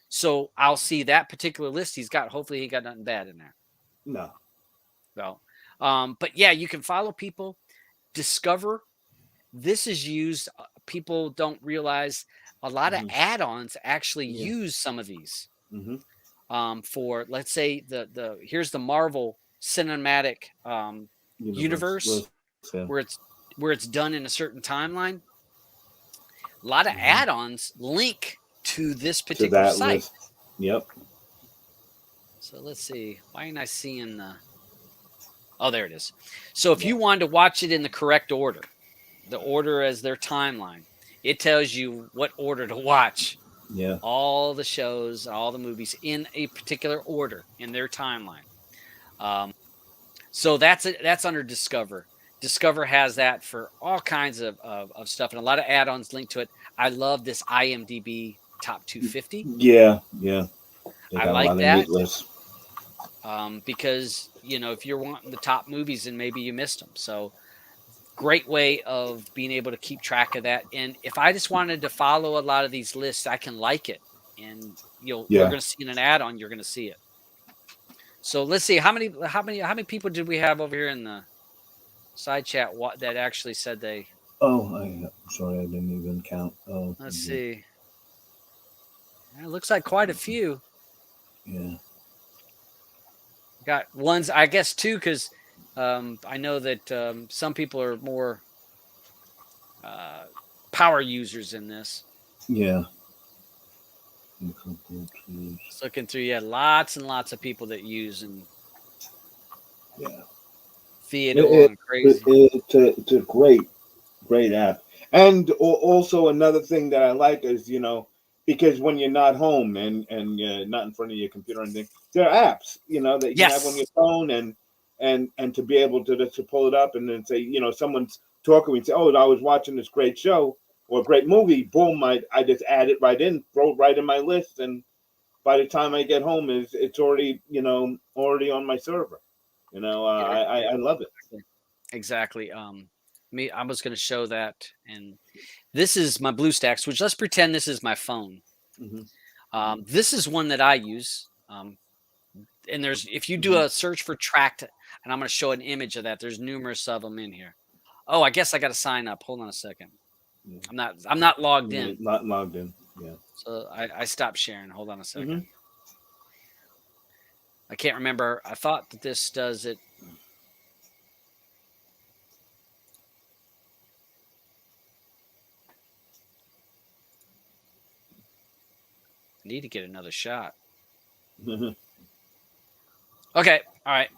So I'll see that particular list he's got. Hopefully he got nothing bad in there. No. No. But yeah, you can follow people. Discover. This is used. People don't realize a lot of add-ons actually use some of these. For, let's say, here's the Marvel cinematic universe where it's done in a certain timeline. A lot of add-ons link to this particular site. List. Yep. So let's see. Why ain't I seeing the? Oh, there it is. So if you wanted to watch it in the correct order, the order as their timeline, it tells you what order to watch. Yeah. All the shows, all the movies in a particular order in their timeline. So that's under Discover. Discover has that for all kinds of stuff, and a lot of add-ons linked to it. I love this IMDB top 250. Yeah. I like that. Because, if you're wanting the top movies and maybe you missed them. So great way of being able to keep track of that. And if I just wanted to follow a lot of these lists, I can like it. And you're going to see in an add-on, you're going to see it. So let's see, how many people did we have over here in the side chat that actually said they? Oh, I'm sorry, I didn't even count. Oh, let's see. It looks like quite a few. Yeah. Got ones, I guess, two, because I know that some people are more power users in this. Yeah. Just looking through, yeah, lots and lots of people that use and Yeah. Theodore and crazy. It's a great app. And also another thing that I like is, because when you're not home and you're not in front of your computer or anything, there are apps, that you can have on your phone and to be able to pull it up and then say, someone's talking and say, oh, I was watching this great show or a great movie. Boom, I just add it right in, throw it right in my list, and by the time I get home, it's already already on my server. I love it. Exactly. I was going to show that, and this is my BlueStacks, which let's pretend this is my phone. Mm-hmm. This is one that I use. And if you do a search for Trakt, and I'm going to show an image of that, there's numerous of them in here. Oh, I guess I got to sign up. Hold on a second. Yeah. I'm not logged in. Not logged in. Yeah. So I stopped sharing. Hold on a second. Mm-hmm. I can't remember. I thought that this does it. I need to get another shot. Mm-hmm. Okay. All right.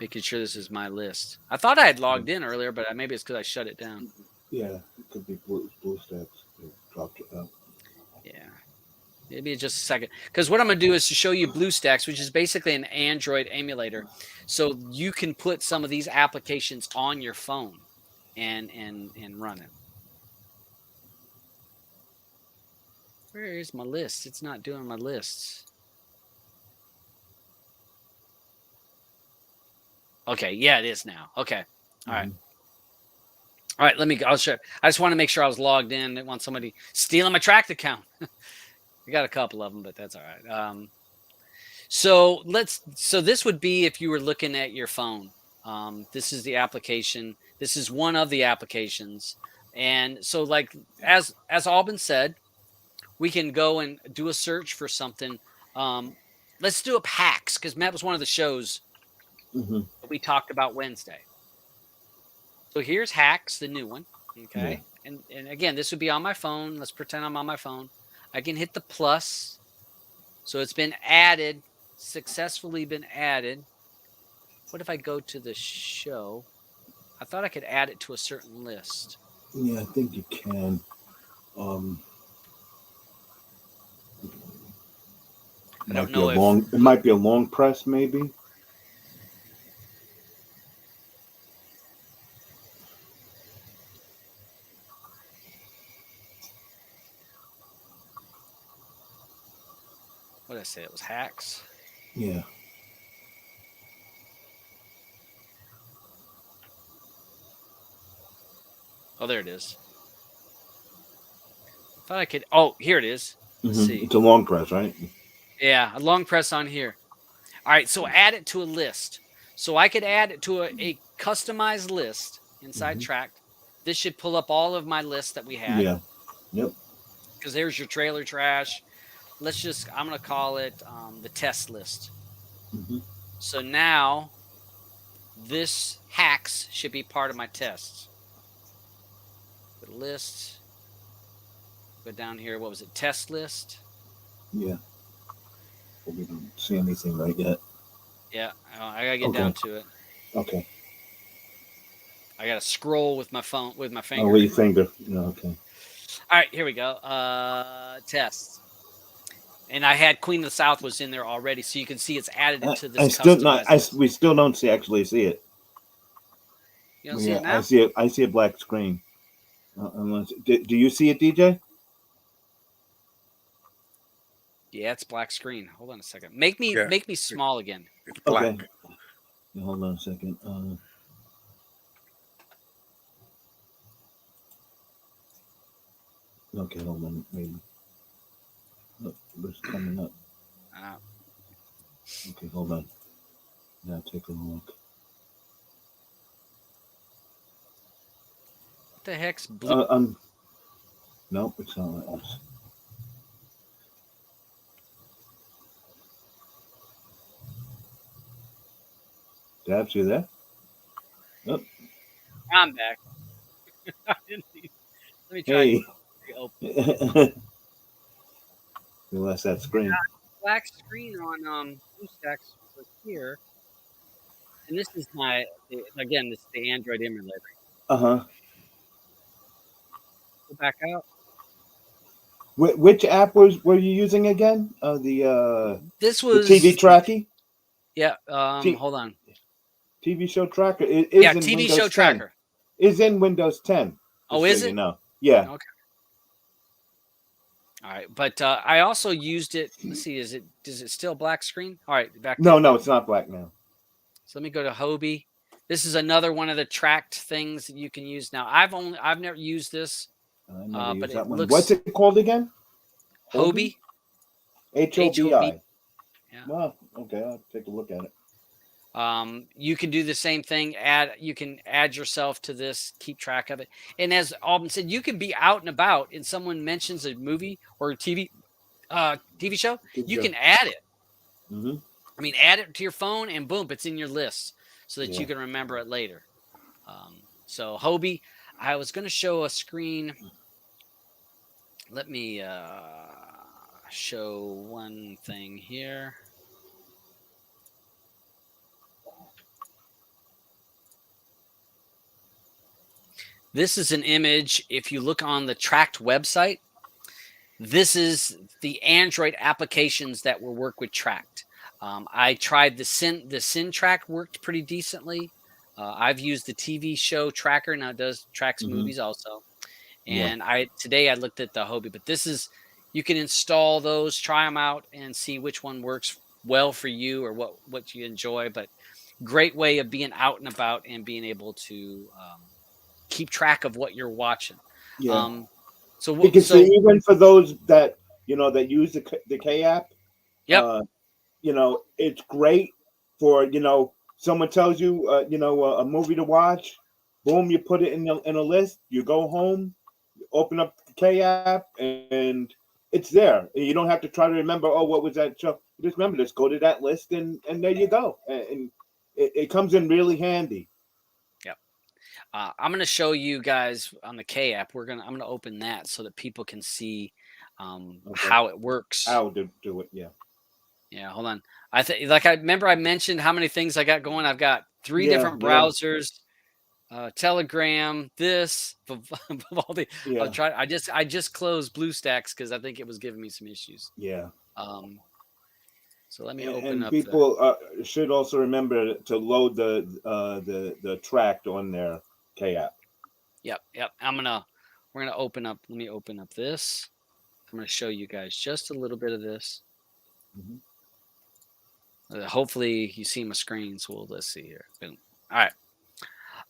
Making sure this is my list. I thought I had logged in earlier, but maybe it's because I shut it down. Yeah, it could be BlueStacks. Dropped it out. Yeah. Maybe just a second. Because what I'm going to do is to show you BlueStacks, which is basically an Android emulator. So you can put some of these applications on your phone and run it. Where is my list? It's not doing my lists. Okay. Yeah, it is now. Okay. All right. All right. I'll show. I just want to make sure I was logged in. I didn't want somebody stealing my Trakt account. We got a couple of them, but that's all right. So this would be if you were looking at your phone. This is the application. This is one of the applications. And so like, as Alban said, we can go and do a search for something. Let's do up hacks, because that was one of the shows that we talked about Wednesday. So here's hacks, the new one. Okay. Yeah. And again, this would be on my phone. Let's pretend I'm on my phone. I can hit the plus. So it's been added, successfully been added. What if I go to the show? I thought I could add it to a certain list. Yeah, I think you can. I don't know it might be a long press, maybe. What did I say? It was hacks? Yeah. Oh, there it is. I thought I could. Oh, here it is. Let's see. It's a long press, right? Yeah, a long press on here. All right, so add it to a list. So I could add it to a customized list inside Trakt. This should pull up all of my lists that we had. Yeah. Yep. Because there's your trailer trash. I'm going to call it the test list. So now this hacks should be part of my tests. Go to list. Go down here. What was it? Test list. Yeah. Well, we don't see anything right yet. Yeah. I got to get down to it. Okay. I got to scroll with my phone, with my finger. Oh, with your finger. No, okay. All right, here we go. Tests. And I had Queen of the South was in there already, so you can see it's added into this. We still don't actually see it. You don't see it now? I see a black screen. Do you see it, DJ? Yeah, it's black screen. Hold on a second. Make me small again. It's black. Okay. Hold on a second. Okay, hold on. Maybe. Look, it's coming up. Okay, hold on. Now take a look. What the heck's blue? Nope, it's not like us. Dabs, you there? Yep. I'm back. Let me try. Hey. Unless that screen. Black screen on BlueStacks was here, and this is again, this is the Android emulator. Uh-huh. Go back out. Which app were you using again? This was the TV Tracky? Yeah. Hold on. TV show tracker. Yeah, TV show tracker. Is in Windows 10. Oh, is it? Yeah. Okay. All right, but I also used it. Let's see, is it still black screen? All right, back. No, it's not black now. So let me go to Hobie. This is another one of the tracked things that you can use now. I've never used this, but it looks. What's it called again? Hobie. Hobi. Yeah. Well, okay, I'll take a look at it. You can do the same thing. You can add yourself to this, keep track of it. And as Alban said, you can be out and about, and someone mentions a movie or a TV show. You can add it. Mm-hmm. I mean, add it to your phone, and boom, it's in your list, so that you can remember it later. So Hobie, I was going to show a screen. Let me show one thing here. This is an image. If you look on the Trakt website, this is the Android applications that will work with Trakt. I tried the SynTrack worked pretty decently. I've used the TV show tracker. Now it does tracks movies also. And today I looked at the Hobie, but this is, you can install those, try them out, and see which one works well for you or what you enjoy. But great way of being out and about and being able to keep track of what you're watching. Yeah. So even for those that that use the K app, it's great for someone tells you a movie to watch, boom, you put it in a list. You go home, you open up the K app, and it's there. You don't have to try to remember. Oh, what was that show? You just remember, just go to that list, and there you go. And it comes in really handy. I'm going to show you guys on the K app. I'm going to open that so that people can see how it works. How to do it, yeah. Yeah, hold on. I remember I mentioned how many things I got going. I've got 3 different browsers, Telegram, this, Vivaldi. I just closed BlueStacks because I think it was giving me some issues. Yeah. So let me open up. People should also remember to load the Trakt on their K app. Yep. We're gonna open up. Let me open up this. I'm gonna show you guys just a little bit of this. Hopefully you see my screen. So let's see here. Boom. All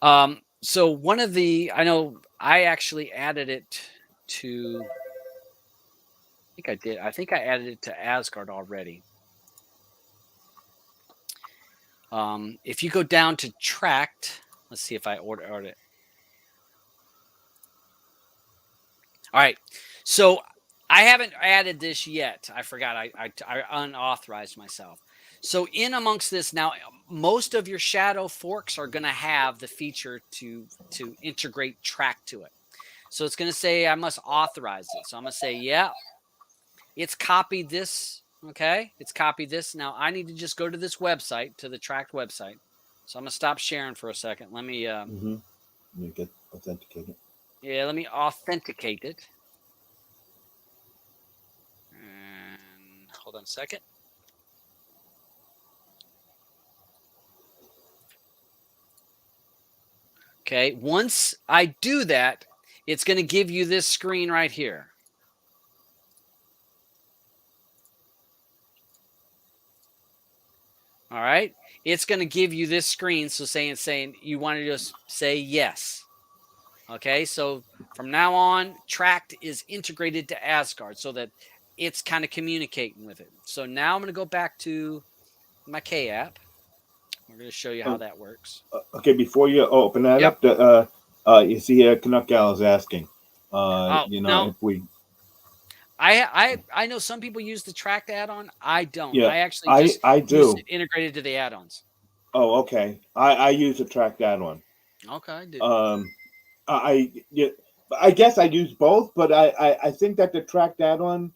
right. So one of I know I actually added it to. I think I did. I think I added it to Asgard already. If you go down to Trakt, let's see if I ordered it. All right. So I haven't added this yet. I forgot. I unauthorized myself. So in amongst this now, most of your shadow forks are going to have the feature to integrate Trakt to it. So it's going to say I must authorize it. So I'm going to say, yeah, it's copied this. Okay, it's copied this. Now I need to just go to this website, to the Trakt website. So I'm going to stop sharing for a second. Let me get authenticated. Yeah, let me authenticate it. And hold on a second. Okay, once I do that, it's going to give you this screen right here. All right, it's going to give you this screen. So saying you want to just say yes. Okay, so from now on, Trakt is integrated to Asgard so that it's kind of communicating with it. So now I'm going to go back to my K app. We're going to show you how that works. Okay, before you open that up, you see here, Canuck Gal is asking, if we. I know some people use the Trakt add-on. I don't. Yeah, I actually I do. Use it integrated to the add-ons. Oh, okay. I use the Trakt add-on. Okay, I do. I guess I use both, but I think that the Trakt add-on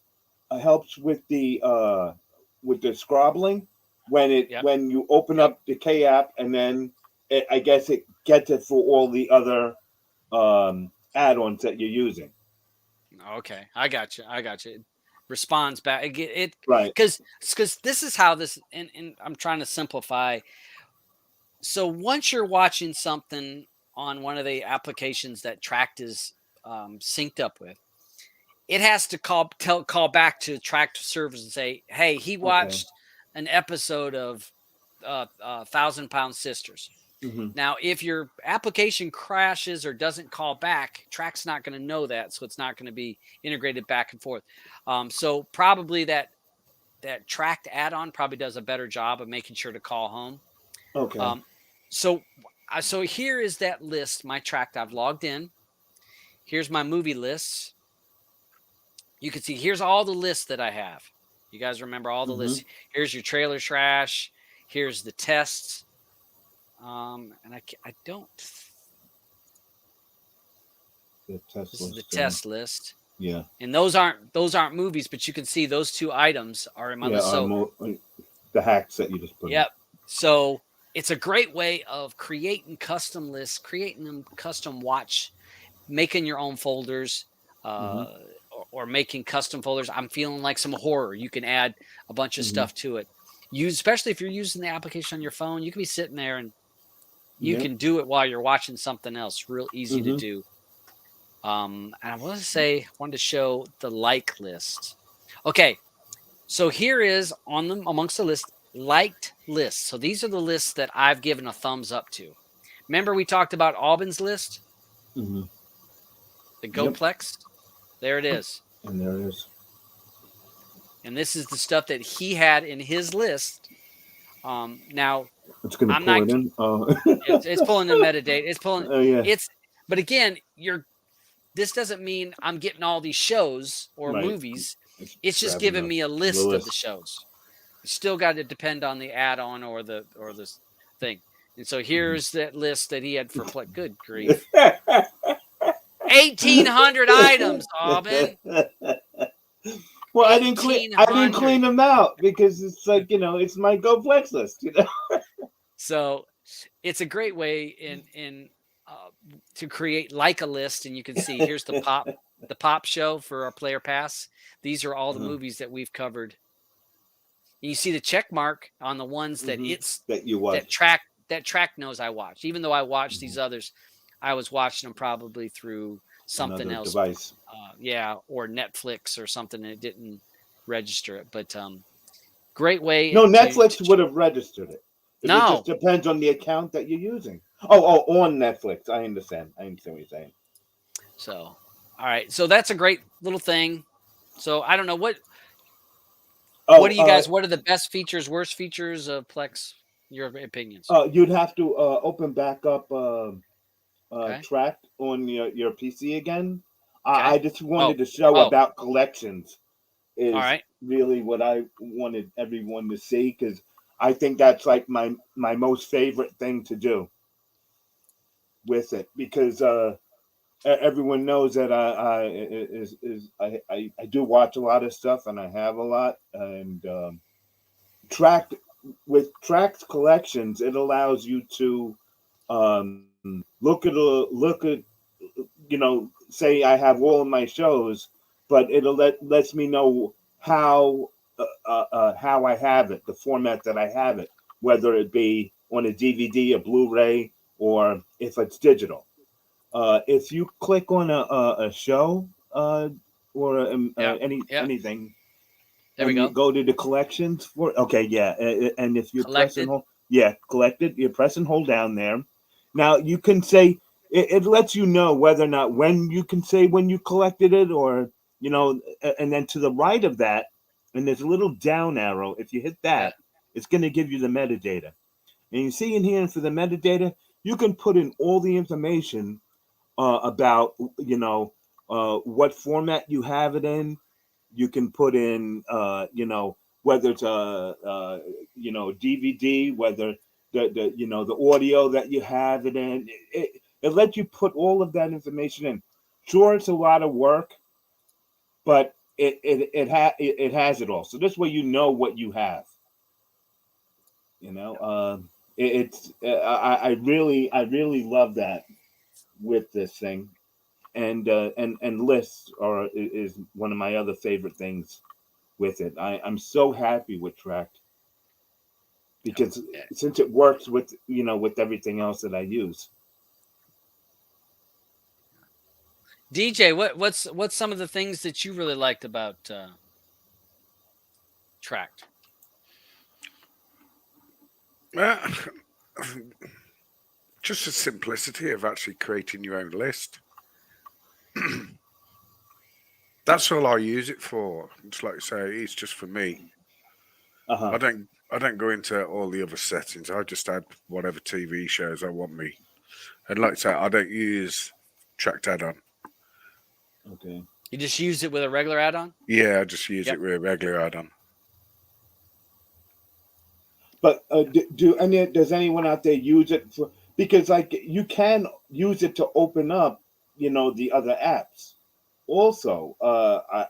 helps with the scrobbling when you open up the K app, and then I guess it gets it for all the other add-ons that you're using. Okay, I got you. It responds back. It right, because this is how this, and I'm trying to simplify. So once you're watching something on one of the applications that Trakt is synced up with, it has to call back to Trakt servers and say, "Hey, he watched an episode of 1,000-Pound Sisters." Mm-hmm. Now, if your application crashes or doesn't call back, Trakt's not going to know that, so it's not going to be integrated back and forth. So probably that Trakt add-on probably does a better job of making sure to call home. Okay. So here is that list, my Trakt. I've logged in. Here's my movie lists. You can see here's all the lists that I have. You guys remember all the lists. Here's your trailer trash. Here's the tests. And I don't. This is the test list. Yeah. And those aren't movies, but you can see those two items are in my list. So the hacks that you just put. Yep. So it's a great way of creating custom lists, creating them custom watch, making your own folders, or making custom folders. I'm feeling like some horror. You can add a bunch of stuff to it. Especially if you're using the application on your phone, you can be sitting there and you can do it while you're watching something else. Real easy to do. And I wanted to show the like list. Okay, so here is amongst the list, liked lists. So these are the lists that I've given a thumbs up to. Remember we talked about Auburn's list? The GoPlex? There it is. And there it is. And this is the stuff that he had in his list. Now it's going to pull it in. It's pulling the metadata. It's pulling. But again, this doesn't mean I'm getting all these shows or movies. It's just giving me a list of the shows. Still got to depend on the add-on or the thing. And so here's that list that he had for play. Good grief. 1,800 items, Auburn. Well, I didn't clean them out because it's like, it's my GoPlex list, So it's a great way to create like a list, and you can see here's the pop show for our player pass. These are all the movies that we've covered. And you see the check mark on the ones that that Trakt knows I watched. Even though I watched these others, I was watching them probably through something else, device. Or Netflix or something, and it didn't register it. But great way. No, Netflix would have registered it. No, it just depends on the account that you're using. Oh, on Netflix. I understand what you're saying. So, all right. So that's a great little thing. So I don't know what do you guys? What are the best features, worst features of Plex? Your opinions? You'd have to open back up Trakt on your PC again. Okay. I just wanted to show about collections. Is really what I wanted everyone to see, because I think that's like my most favorite thing to do with it, because everyone knows that I do watch a lot of stuff, and I have a lot, and Trakt with Trakt's collections, it allows you to look at say I have all of my shows, but it'll lets me know how I have it, the format that I have it, whether it be on a DVD, a Blu-ray, or if it's digital. If you click on a show or anything, there we go. You go to the collections and if you press and hold, collected, you press and hold down there. Now you can say it lets you know whether or not when you collected it, or and then to the right of that, and there's a little down arrow. If you hit that, it's going to give you the metadata. And you see in here, for the metadata, you can put in all the information about what format you have it in. You can put in whether it's a DVD, whether the audio that you have it in. It lets you put all of that information in. Sure, it's a lot of work, but it has it all. So this way, you know what you have. You know, I really love that with this thing, and lists is one of my other favorite things with it. I'm so happy with Trakt because since it works with with everything else that I use. DJ, what's some of the things that you really liked about Trakt? Just the simplicity of actually creating your own list. That's all I use it for. It's like I say, it's just for me. I don't go into all the other settings. I just add whatever TV shows I want me. And like I say, I don't use Trakt add-on. Okay. You just use it with a regular add-on? Yeah, I just use it with a regular add-on. But does anyone out there use it for, because like you can use it to open up, the other apps also,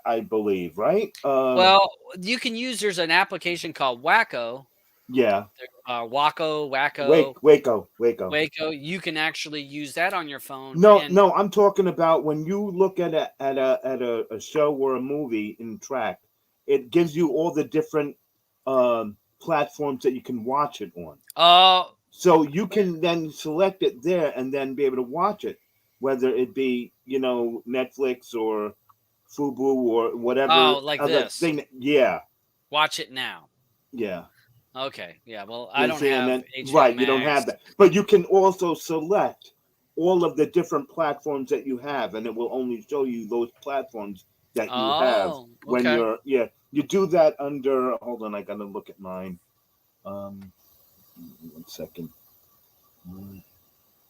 I believe, right? Well, you can use, there's an application called Wacko. Yeah. Wacko. Waco. You can actually use that on your phone. No, I'm talking about when you look at a show or a movie in Trakt, it gives you all the different platforms that you can watch it on. Oh. So you can then select it there and then be able to watch it, whether it be, Netflix or Fubo or whatever. Oh, like other this. thing. Yeah. Watch it now. Yeah. Okay. Yeah. Well, I don't have HBO right. Max. You don't have that, but you can also select all of the different platforms that you have, and it will only show you those platforms that you have when you do that under. Hold on, I gotta look at mine. 1 second.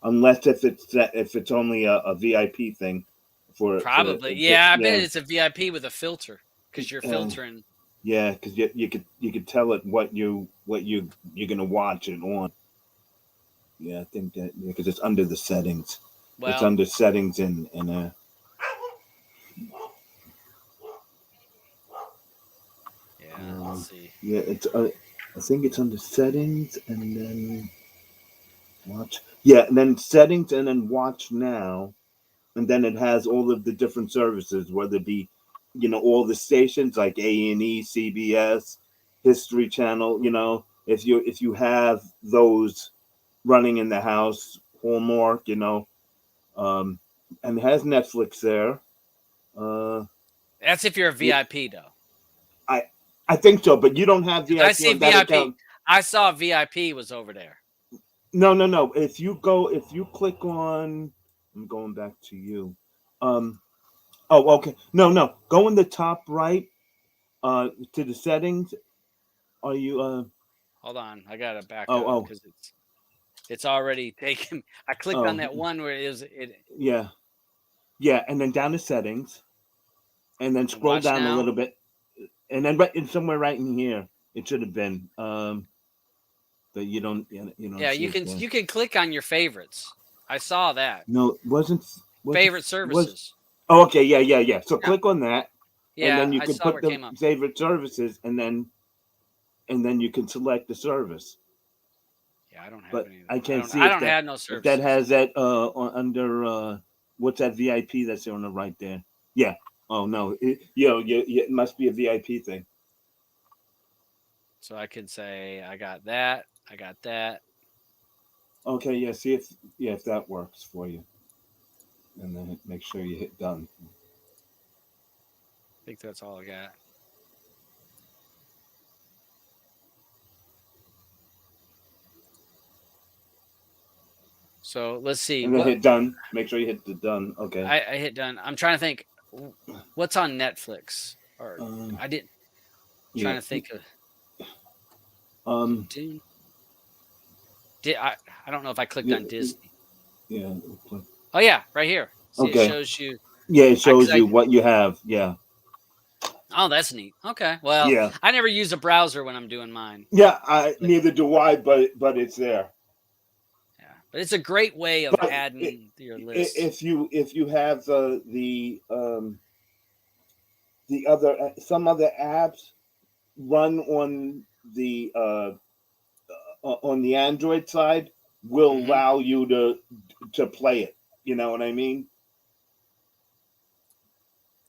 Unless if it's only a VIP thing for probably I bet it's a VIP with a filter because you're filtering. Yeah, because you could tell it what you're gonna watch it on. Yeah, I think that because it's under the settings. Well, it's under settings and let's see. Yeah, it's I think it's under settings and then watch. Yeah, and then settings and then watch now, and then it has all of the different services, whether it be all the stations like A&E, CBS, History Channel. If you have those running in the house, Hallmark, and it has Netflix there. That's if you're a VIP, though. I think so, but you don't have VIP. I see VIP. Account. I saw VIP was over there. No. If you click on, I'm going back to you. Oh, okay. No. Go in the top right, to the settings. Are you? Hold on, I gotta back up because it's already taken. I clicked on that one where it. Yeah, and then down to settings, and then scroll down a little bit, and then somewhere right in here it should have been. But you don't. Yeah, you can click on your favorites. I saw that. No, wasn't favorite services. Oh, okay, yeah. So click on that, and then you can put the favorite services, and then you can select the service. Yeah, I don't have any. I can't see. I don't have no service. That has that under what's that VIP that's on the right there? Yeah. Oh no, it must be a VIP thing. So I could say I got that. I got that. Okay, yeah. See if that works for you, and then make sure you hit done. I think that's all I got. So let's see. And then hit done. Make sure you hit the done. Okay. I hit done. I'm trying to think. What's on Netflix? Or I didn't. Trying to think of. I don't know if I clicked on Disney. Yeah. Oh yeah, right here. See, okay. It shows you. Yeah, it shows you what you have. Yeah. Oh, that's neat. Okay. Well, I never use a browser when I'm doing mine. Yeah, neither do I, but it's there. Yeah. But it's a great way of adding to your list. If you have the other some other apps run on the Android side will allow you to play it. You know what I mean?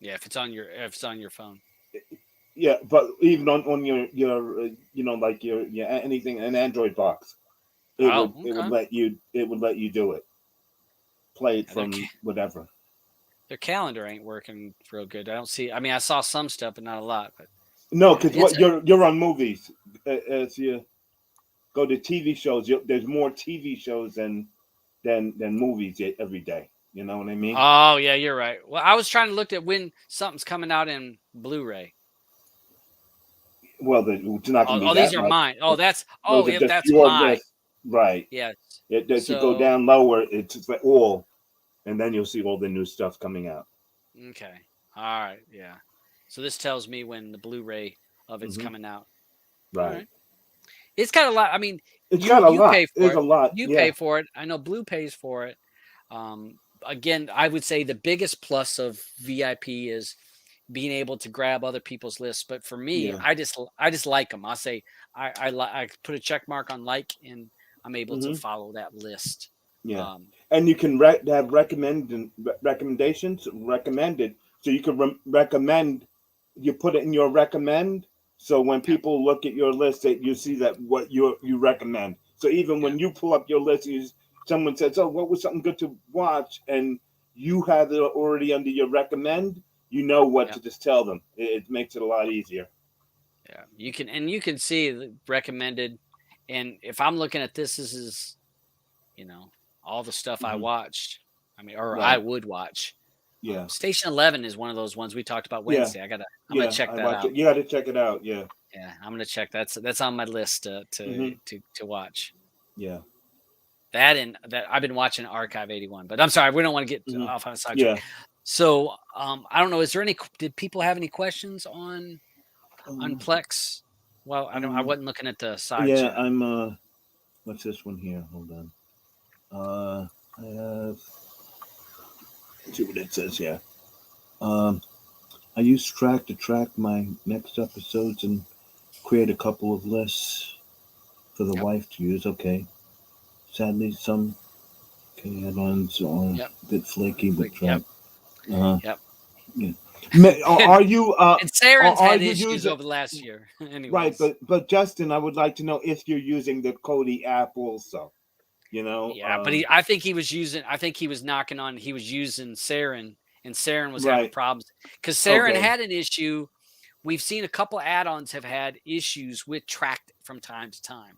Yeah, if it's on your phone. Yeah, but even on your like your anything an Android box, it would let you do it. Play it from whatever. Their calendar ain't working real good. I don't see. I mean, I saw some stuff, but not a lot. But no, because you're on movies. As you go to TV shows, there's more TV shows than movies every day. You know what I mean? Oh yeah, you're right. Well, I was trying to look at when something's coming out in Blu-ray. Well, it's not going to be. These are mine. Oh, that's that's mine. List. Right. Yes. If you go down lower, it's like all, and then you'll see all the new stuff coming out. Okay. All right. Yeah. So this tells me when the Blu-ray of it's coming out. Right. It's got a lot. I mean, it's got a lot. Pay for There's it. a lot. You pay for it. I know Blue pays for it. Again, I would say the biggest plus of VIP is being able to grab other people's lists. But for me, I just like them. I'll say I put a check mark on like, and I'm able to follow that list. Yeah, and you can have recommendations recommended, so you can recommend. You put it in your recommend, so when people look at your list, that you see that what you recommend. So even when you pull up your list, someone says, "Oh, what was something good to watch?" and you have it already under your recommend. You know what to just tell them. It makes it a lot easier. Yeah, you can see the recommended, and if I'm looking at this is, all the stuff I watched. I mean, or I would watch. Yeah. Station 11 is one of those ones we talked about Wednesday. I'm gonna check that out. You got to check it out. Yeah. Yeah, I'm gonna check. That's on my list to watch. Yeah. That I've been watching Archive 81, but I'm sorry, we don't want to get off on a sidetrack. Yeah. So I don't know. Did people have any questions on Plex? Well, I wasn't looking at the side. Yeah, chat. I'm. What's this one here? Hold on. I have. Let's see what it says here. I use Trakt to track my next episodes and create a couple of lists for the wife to use. Okay. Sadly, some add-ons are a bit flaky with Trakt. Yep. Yeah. Are you? And Saren's had issues over the last year. Anyways. Right, but Justin, I would like to know if you're using the Kodi app also. Yeah, but I think he was using. I think he was using Saren, and Saren was having problems because Saren had an issue. We've seen a couple add-ons have had issues with Trakt from time to time.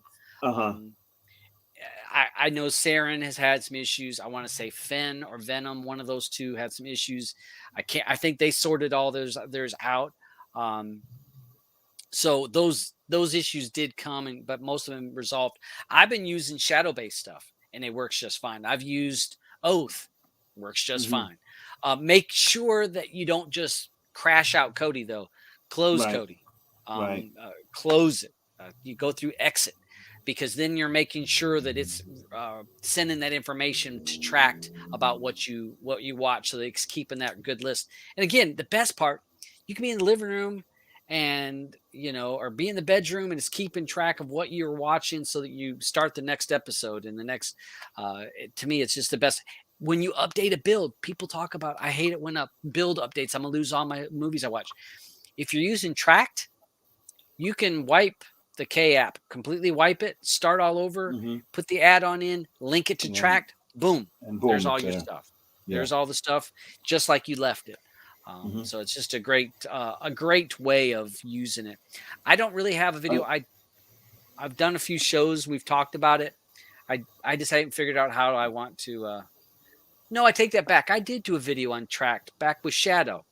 I know Saren has had some issues. I want to say Fen or Venom, one of those two had some issues. I think they sorted all theirs out. So those issues did come, but most of them resolved. I've been using shadow-based stuff, and it works just fine. I've used Oath, works just fine. Make sure that you don't just crash out Kodi, though. Close Kodi. Close it. You go through exit, because then you're making sure that it's sending that information to Trakt about what you watch, so that it's keeping that good list. And again, the best part, you can be in the living room and or be in the bedroom, and it's keeping track of what you're watching so that you start the next episode and the next. To me, it's just the best. When you update a build, people talk about, I hate it when build updates, I'm gonna lose all my movies I watch. If you're using Trakt, you can wipe the K app, completely wipe it, start all over, put the add-on in, link it to Trakt, boom, there's all your stuff. There's all the stuff just like you left it. So it's just a great way of using it. I don't really have a video. I've done a few shows. We've talked about it. I just haven't figured out how I want to. No, I take that back. I did do a video on Trakt back with Shadow.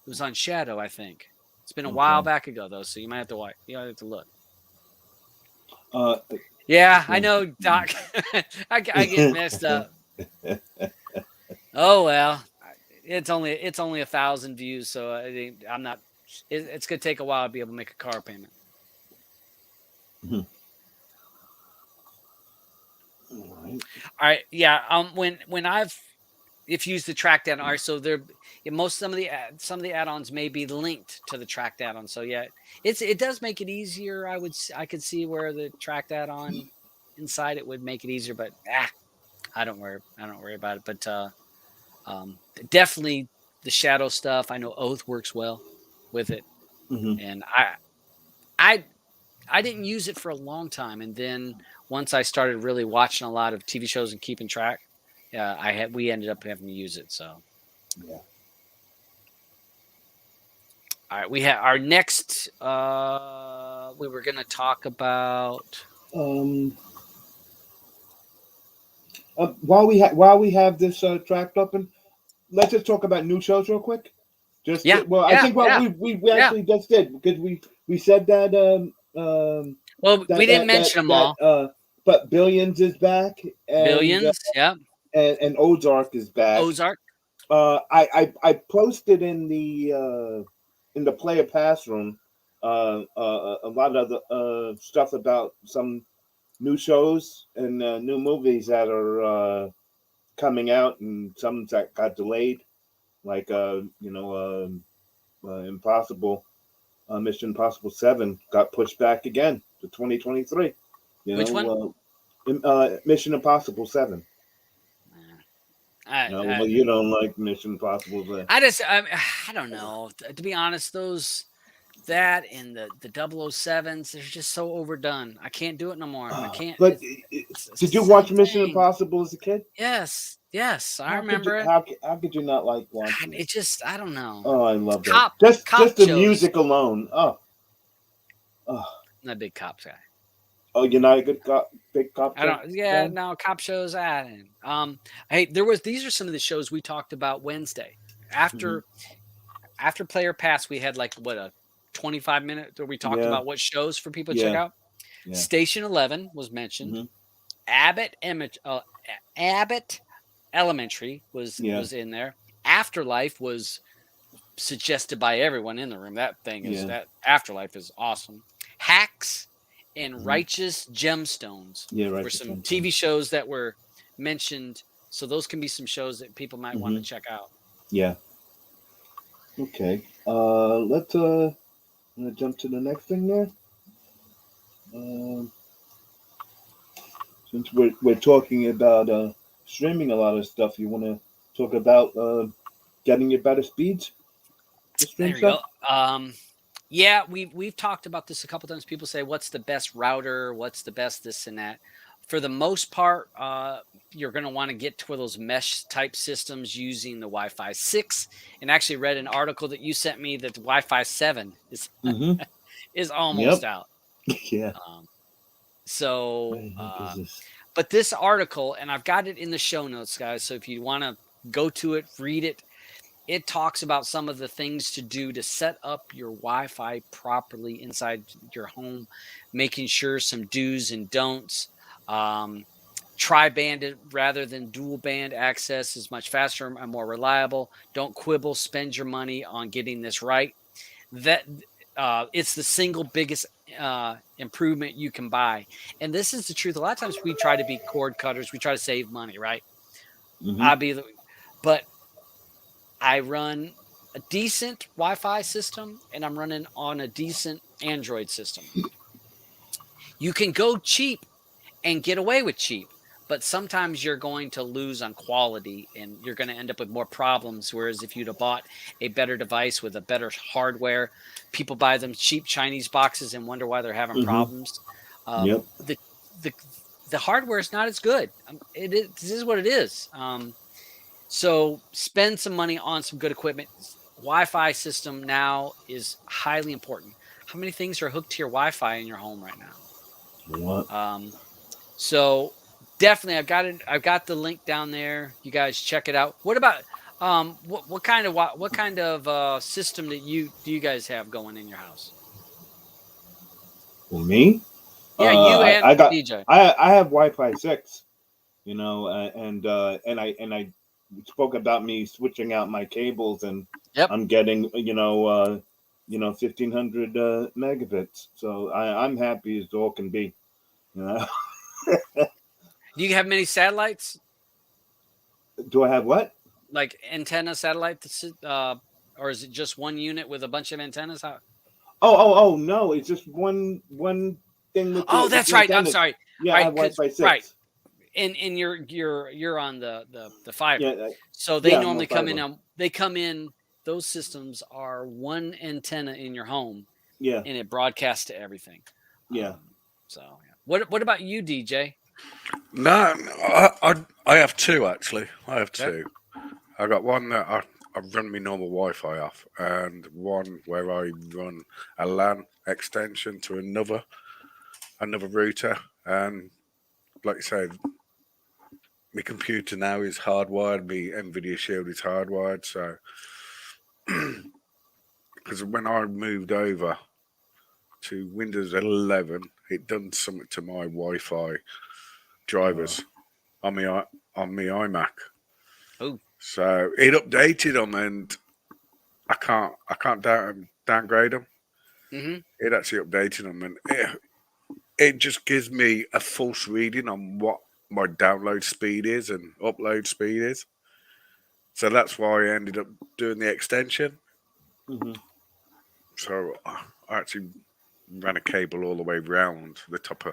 It was on Shadow, I think. It's been a while back ago, though, so you might have to wait. You might have to look. Yeah, I know, Doc. I get messed up. Oh well, it's only 1,000 views, so I'm not. It's gonna take a while to be able to make a car payment. All right. Yeah. When I've if you use the Trakt add-on, all right, so there some of the add-ons may be linked to the Trakt add-on. So yeah, it does make it easier. I could see where the Trakt add-on inside it would make it easier, but I don't worry about it. But definitely the shadow stuff. I know Oath works well with it, and I didn't use it for a long time, and then once I started really watching a lot of TV shows and keeping track, we ended up having to use it. So yeah. All right, we have our next. We were going to talk about. While we have this Trakt open, let's just talk about new shows real quick. I think what we actually just did, because we said that. Well, we didn't mention them all. But Billions is back. And, Billions, and Ozark is back. Ozark. I posted in the player pass room a lot of the stuff about some new shows and new movies that are coming out, and some that got delayed, like Mission Impossible 7 got pushed back again to 2023. Which one? Mission Impossible 7. You don't like Mission Impossible. But I don't know. To be honest, that and the 007s, they're just so overdone. I can't do it no more. I can't. But did you watch Mission Impossible as a kid? Yes, I remember it. How could you not like watching it? It just, I don't know. Oh, I love it. Just the music alone. Oh. I'm not a big cops guy. Oh, you're not a big cop? I don't. Yeah, no, cop shows. Hey, these are some of the shows we talked about Wednesday. After Player Pass, we had like a 25-minute where we talked about what shows for people to check out. Yeah. Station 11 was mentioned. Abbott Elementary was in there. Afterlife was suggested by everyone in the room. That that Afterlife is awesome. Hacks and Righteous Gemstones were some TV shows that were mentioned. So those can be some shows that people might want to check out. Yeah. Okay. Let's jump to the next thing there. Since we're talking about streaming a lot of stuff, you want to talk about getting your better speeds? There you go. Yeah, we've talked about this a couple times. People say, what's the best router? What's the best this and that? For the most part, you're going to want to get to those mesh type systems using the Wi-Fi 6. And actually read an article that you sent me that the Wi-Fi 7 is is almost out. Yeah. But this article, and I've got it in the show notes, guys. So if you want to go to it, read it. It talks about some of the things to do to set up your Wi-Fi properly inside your home, making sure some do's and don'ts. Tri-banded rather than dual band access is much faster and more reliable. Don't quibble. Spend your money on getting this right. It's the single biggest improvement you can buy. And this is the truth. A lot of times we try to be cord cutters. We try to save money, right? But I run a decent Wi-Fi system, and I'm running on a decent Android system. You can go cheap and get away with cheap, but sometimes you're going to lose on quality, and you're going to end up with more problems. Whereas if you'd have bought a better device with a better hardware, people buy them cheap Chinese boxes and wonder why they're having problems. The hardware is not as good. This is what it is. So spend some money on some good equipment. Wi-Fi system now is highly important. How many things are hooked to your Wi-Fi in your home right now? So definitely, I've got the link down there. You guys check it out. What about what kind of system do you guys have going in your house? For me? Yeah, you and DJ. I have Wi-Fi 6. And I spoke about me switching out my cables, and I'm getting 1500 megabits. So I'm happy as all can be. Do you have many satellites? Do I have what? Like antenna satellite, or is it just one unit with a bunch of antennas? How? Oh, no, it's just one thing with Oh, that's right. I'm antennas. sorry. Yeah, Right, I have Wi-Fi 6. right. And you're on the fiber. Yeah, so they yeah, I'm normally on come in. fiber. They come in. Those systems are one antenna in your home, Yeah, and it broadcasts to everything. yeah. So yeah. What about you, DJ? No, I have two actually. I have two. I got one that I run my normal Wi-Fi off, and one where I run a LAN extension to another router. And like you say, my computer now is hardwired. My Nvidia Shield is hardwired. So, because when I moved over to Windows 11, it done something to my Wi-Fi drivers on my iMac. Oh, so it updated them, and I can't downgrade them. mm-hmm. It actually updated them, and it just gives me a false reading on what my download speed is and upload speed is. So that's why I ended up doing the extension. Mm-hmm. So I actually ran a cable all the way round the top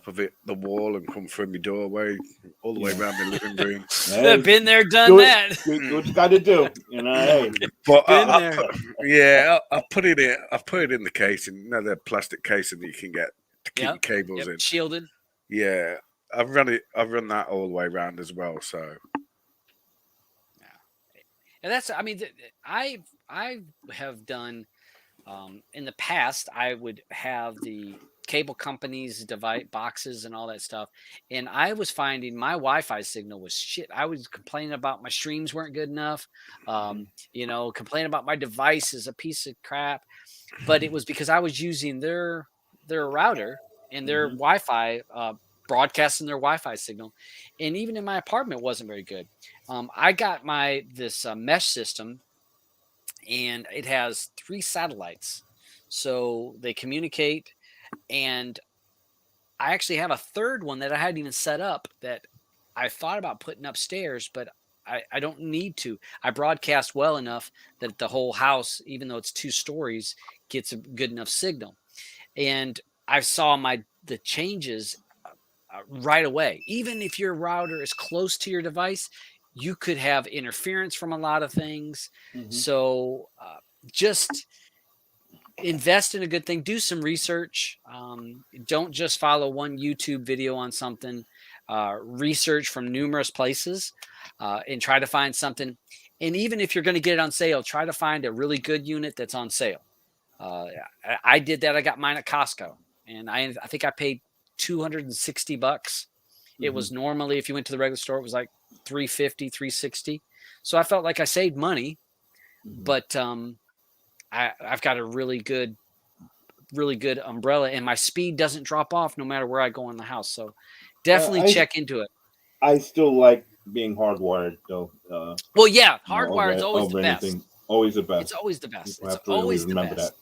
of it, the wall, and come through my doorway all the way around the living room. Hey, been there, done that. Do what you got to do, you know. Hey. But I put it in the casing, the plastic casing that you can get to keep your cables in, shielded. Yeah, I've run that all the way around as well. So, and that's, I mean, I have done. In the past, I would have the cable companies' device boxes and all that stuff, and I was finding my Wi-Fi signal was shit. I was complaining about my streams weren't good enough, complaining about my device is a piece of crap, but it was because I was using their router and their Wi-Fi, broadcasting their Wi-Fi signal, and even in my apartment, it wasn't very good. I got this mesh system. And it has 3 satellites. So they communicate. And I actually have a third one that I hadn't even set up that I thought about putting upstairs, but I don't need to. I broadcast well enough that the whole house, even though it's 2 stories, gets a good enough signal. And I saw the changes right away. Even if your router is close to your device, you could have interference from a lot of things. So just invest in a good thing. Do some research. Don't just follow one YouTube video on something. Research from numerous places and try to find something. And even if you're going to get it on sale, try to find a really good unit that's on sale. I did that. I got mine at Costco, and I think I paid $260. It was normally, if you went to the regular store, it was like $350, $360. So I felt like I saved money, but I've got a really good umbrella, and my speed doesn't drop off no matter where I go in the house. So definitely check into it. I still like being hardwired, though. Well, yeah, hardwired is always the best. Anything. Always the best. It's always the best. People It's have to always really remember the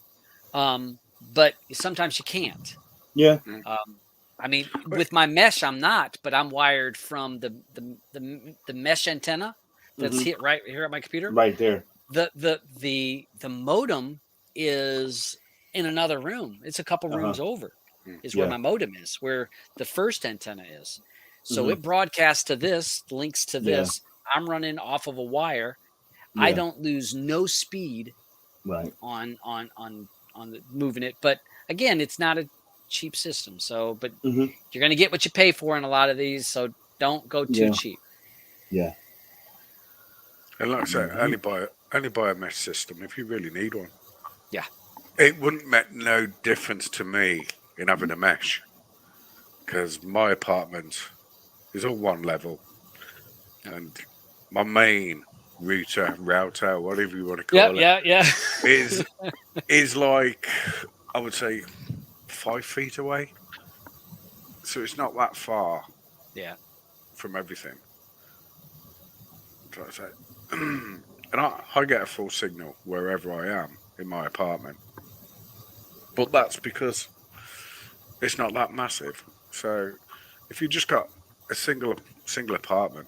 best. But sometimes you can't. Yeah. I mean, with my mesh, I'm not, but I'm wired from the mesh antenna that's right here at my computer. Right there. The modem is in another room. It's a couple rooms over. Is where my modem is, where the first antenna is. So it broadcasts to this, links to this. I'm running off of a wire. I don't lose no speed. Right. On moving it, but again, it's not a cheap system. So, but you're going to get what you pay for in a lot of these. So don't go too cheap. Yeah. And like I say, only buy a mesh system if you really need one. Yeah. It wouldn't make no difference to me in having a mesh, because my apartment is all one level, and my main router, whatever you want to call it, is like, I would say, 5 feet away. So it's not that far. From everything. So I say, and I get a full signal wherever I am in my apartment. But that's because it's not that massive. So if you just got a single apartment,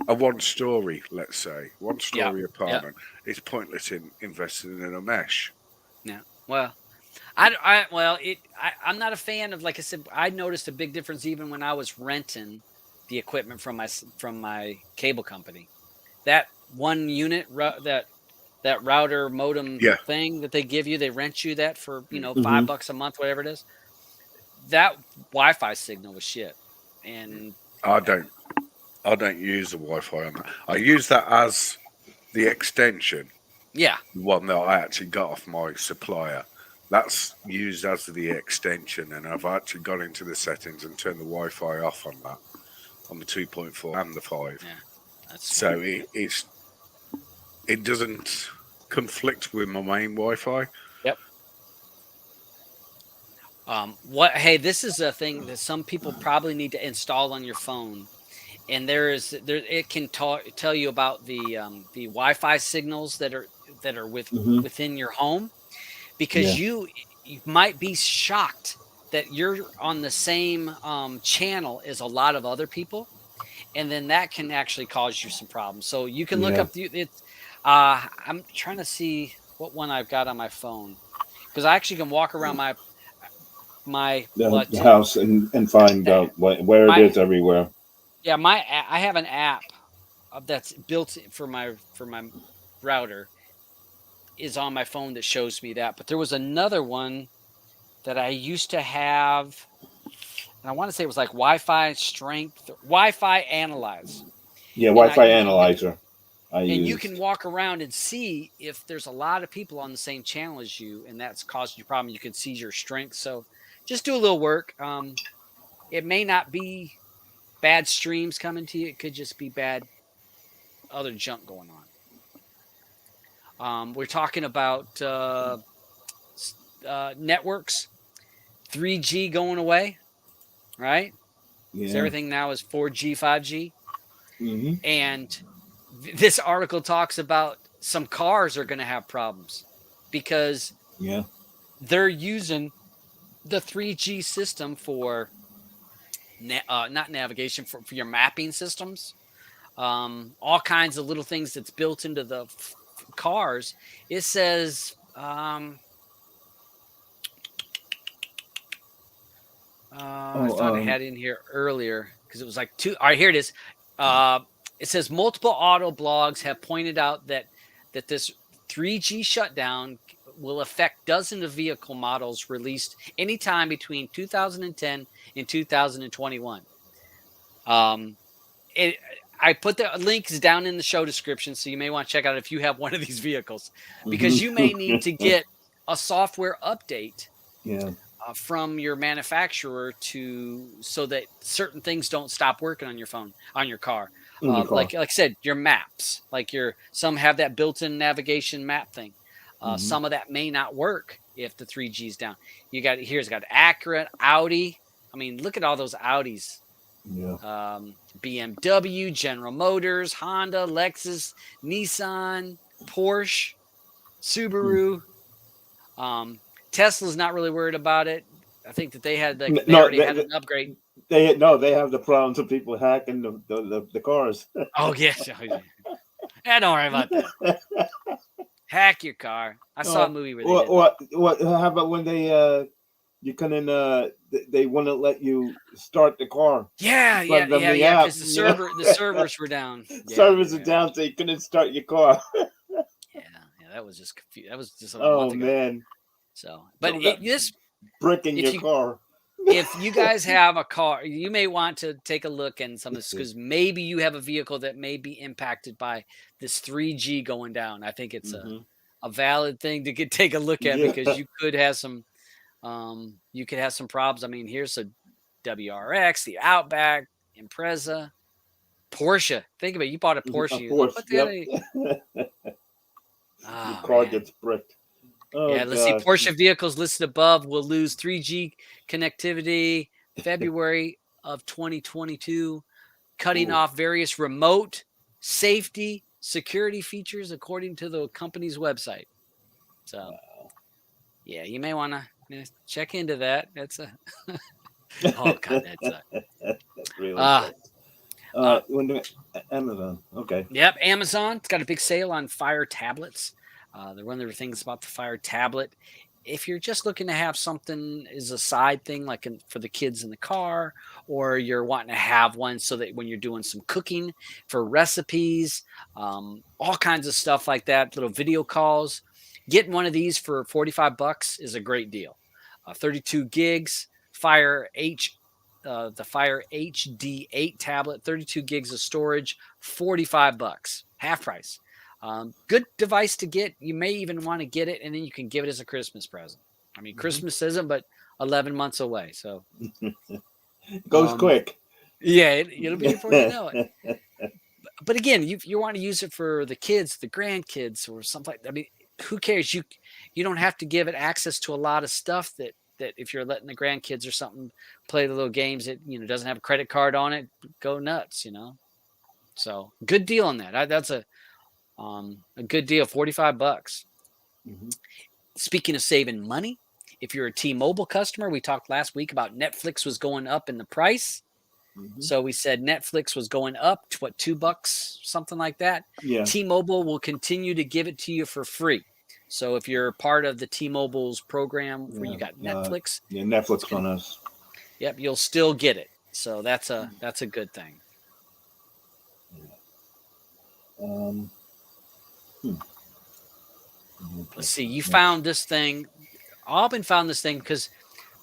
a one-story, let's say, one-story apartment, it's pointless in investing in a mesh. Yeah. Well, I'm not a fan of, like I said, I noticed a big difference even when I was renting the equipment from my cable company. That one unit, that router modem thing that they give you, they rent you that for, $5 a month, whatever it is. That Wi-Fi signal was shit. And I don't use the Wi-Fi on that. I use that as the extension. Yeah. One that I actually got off my supplier. That's used as the extension, and I've actually gone into the settings and turned the Wi-Fi off on that, on the 2.4 and the 5. Yeah, so it doesn't conflict with my main Wi-Fi. Yep. Hey, this is a thing that some people probably need to install on your phone, and it can tell you about the Wi-Fi signals that are within your home, because you might be shocked that you're on the same channel as a lot of other people, and then that can actually cause you some problems. So you can look up I'm trying to see what one I've got on my phone, because I actually can walk around my house and find out where it is everywhere. Yeah, I have an app that's built for my router, is on my phone, that shows me that. But there was another one that I used to have, and I want to say it was like Wi-Fi Analyze. Yeah, Wi-Fi Analyzer. You can walk around and see if there's a lot of people on the same channel as you, and that's causing you a problem. You can see your strength. So just do a little work. It may not be bad streams coming to you. It could just be bad other junk going on. We're talking about networks, 3G going away, right? Yeah. So everything now is 4G, 5G. And this article talks about some cars are going to have problems because they're using the 3G system for not navigation, for your mapping systems. All kinds of little things that's built into the cars. It says I thought I had it in here earlier because it was like two. All right, here it is. It says multiple auto blogs have pointed out that this 3G shutdown will affect dozens of vehicle models released anytime between 2010 and 2021. I put the links down in the show description, so you may want to check out if you have one of these vehicles, because you may need to get a software update from your manufacturer so that certain things don't stop working on your phone, on your car. Like I said, your maps, some have that built-in navigation map thing. Some of that may not work if the 3G is down. It's got Acura, Audi. I mean, look at all those Audis. Yeah. BMW, General Motors, Honda, Lexus, Nissan, Porsche, Subaru. Tesla's not really worried about it. I think that they had already had an upgrade. They have the problems of people hacking the cars. Oh yes, don't worry about that. Hack your car. I saw a movie where they did what? How about when they you couldn't they wouldn't let you start the car? Yeah, because the servers were down. Servers are down, so you couldn't start your car. yeah, that was just confused. That was just a month ago. Man. So, but this brick in your car. If you guys have a car, you may want to take a look at some of this, because maybe you have a vehicle that may be impacted by this 3G going down. I think it's a valid thing to take a look at, because you could have some problems. I mean, here's a WRX, the Outback, Impreza, Porsche. Think of it. You bought a Porsche. Your car gets bricked. Oh, let's see. Porsche vehicles listed above will lose 3G connectivity February of 2022, cutting off various remote, safety, security features, according to the company's website. So, you may want to check into that. That's Oh God, that's really. Amazon. Okay. Yep, Amazon's got a big sale on Fire tablets. They're one of the things about the Fire tablet. If you're just looking to have something as a side thing, like for the kids in the car, or you're wanting to have one so that when you're doing some cooking for recipes, all kinds of stuff like that, little video calls, getting one of these for $45 is a great deal. 32 gigs, the Fire HD8 tablet, 32 gigs of storage, $45, half price. Good device to get. You may even want to get it, and then you can give it as a Christmas present. I mean, Christmas isn't but 11 months away, so it goes quick. Yeah, it'll be before you know it. But again, you want to use it for the kids, the grandkids, or something like that. I mean, who cares? You don't have to give it access to a lot of stuff that if you're letting the grandkids or something play the little games that doesn't have a credit card on it, go nuts, So good deal on that. That's a good deal, $45. Mm-hmm. Speaking of saving money, if you're a T-Mobile customer, we talked last week about Netflix was going up in the price. Mm-hmm. So we said Netflix was going up to $2, something like that. Yeah. T-Mobile will continue to give it to you for free. So if you're part of the T-Mobile's program where you got Netflix, Netflix on us. Yep, you'll still get it. So that's a good thing. Let's see. You found this thing. Alban found this thing because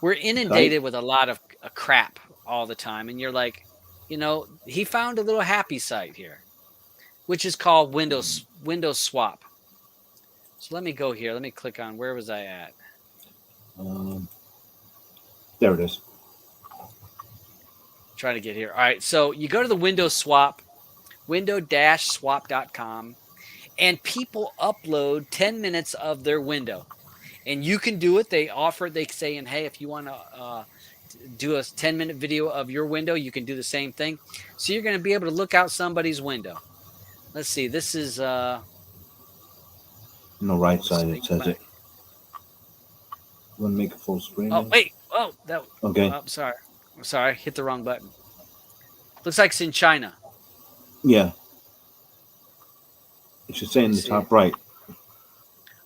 we're inundated with a lot of crap all the time, and you're like, he found a little happy site here, which is called WindowSwap. So let me go here. Let me click on, where was I at? There it is. Trying to get here. All right. So you go to the WindowSwap, window-swap.com, and people upload 10 minutes of their window. And you can do it. They say, hey, if you want to do a 10-minute video of your window, you can do the same thing. So you're going to be able to look out somebody's window. Let's see. This is... on the right side, it says it. You want to make a full screen? Oh, wait. Oh, that. Okay. I'm sorry. I hit the wrong button. Looks like it's in China. Yeah. It should say in the top right.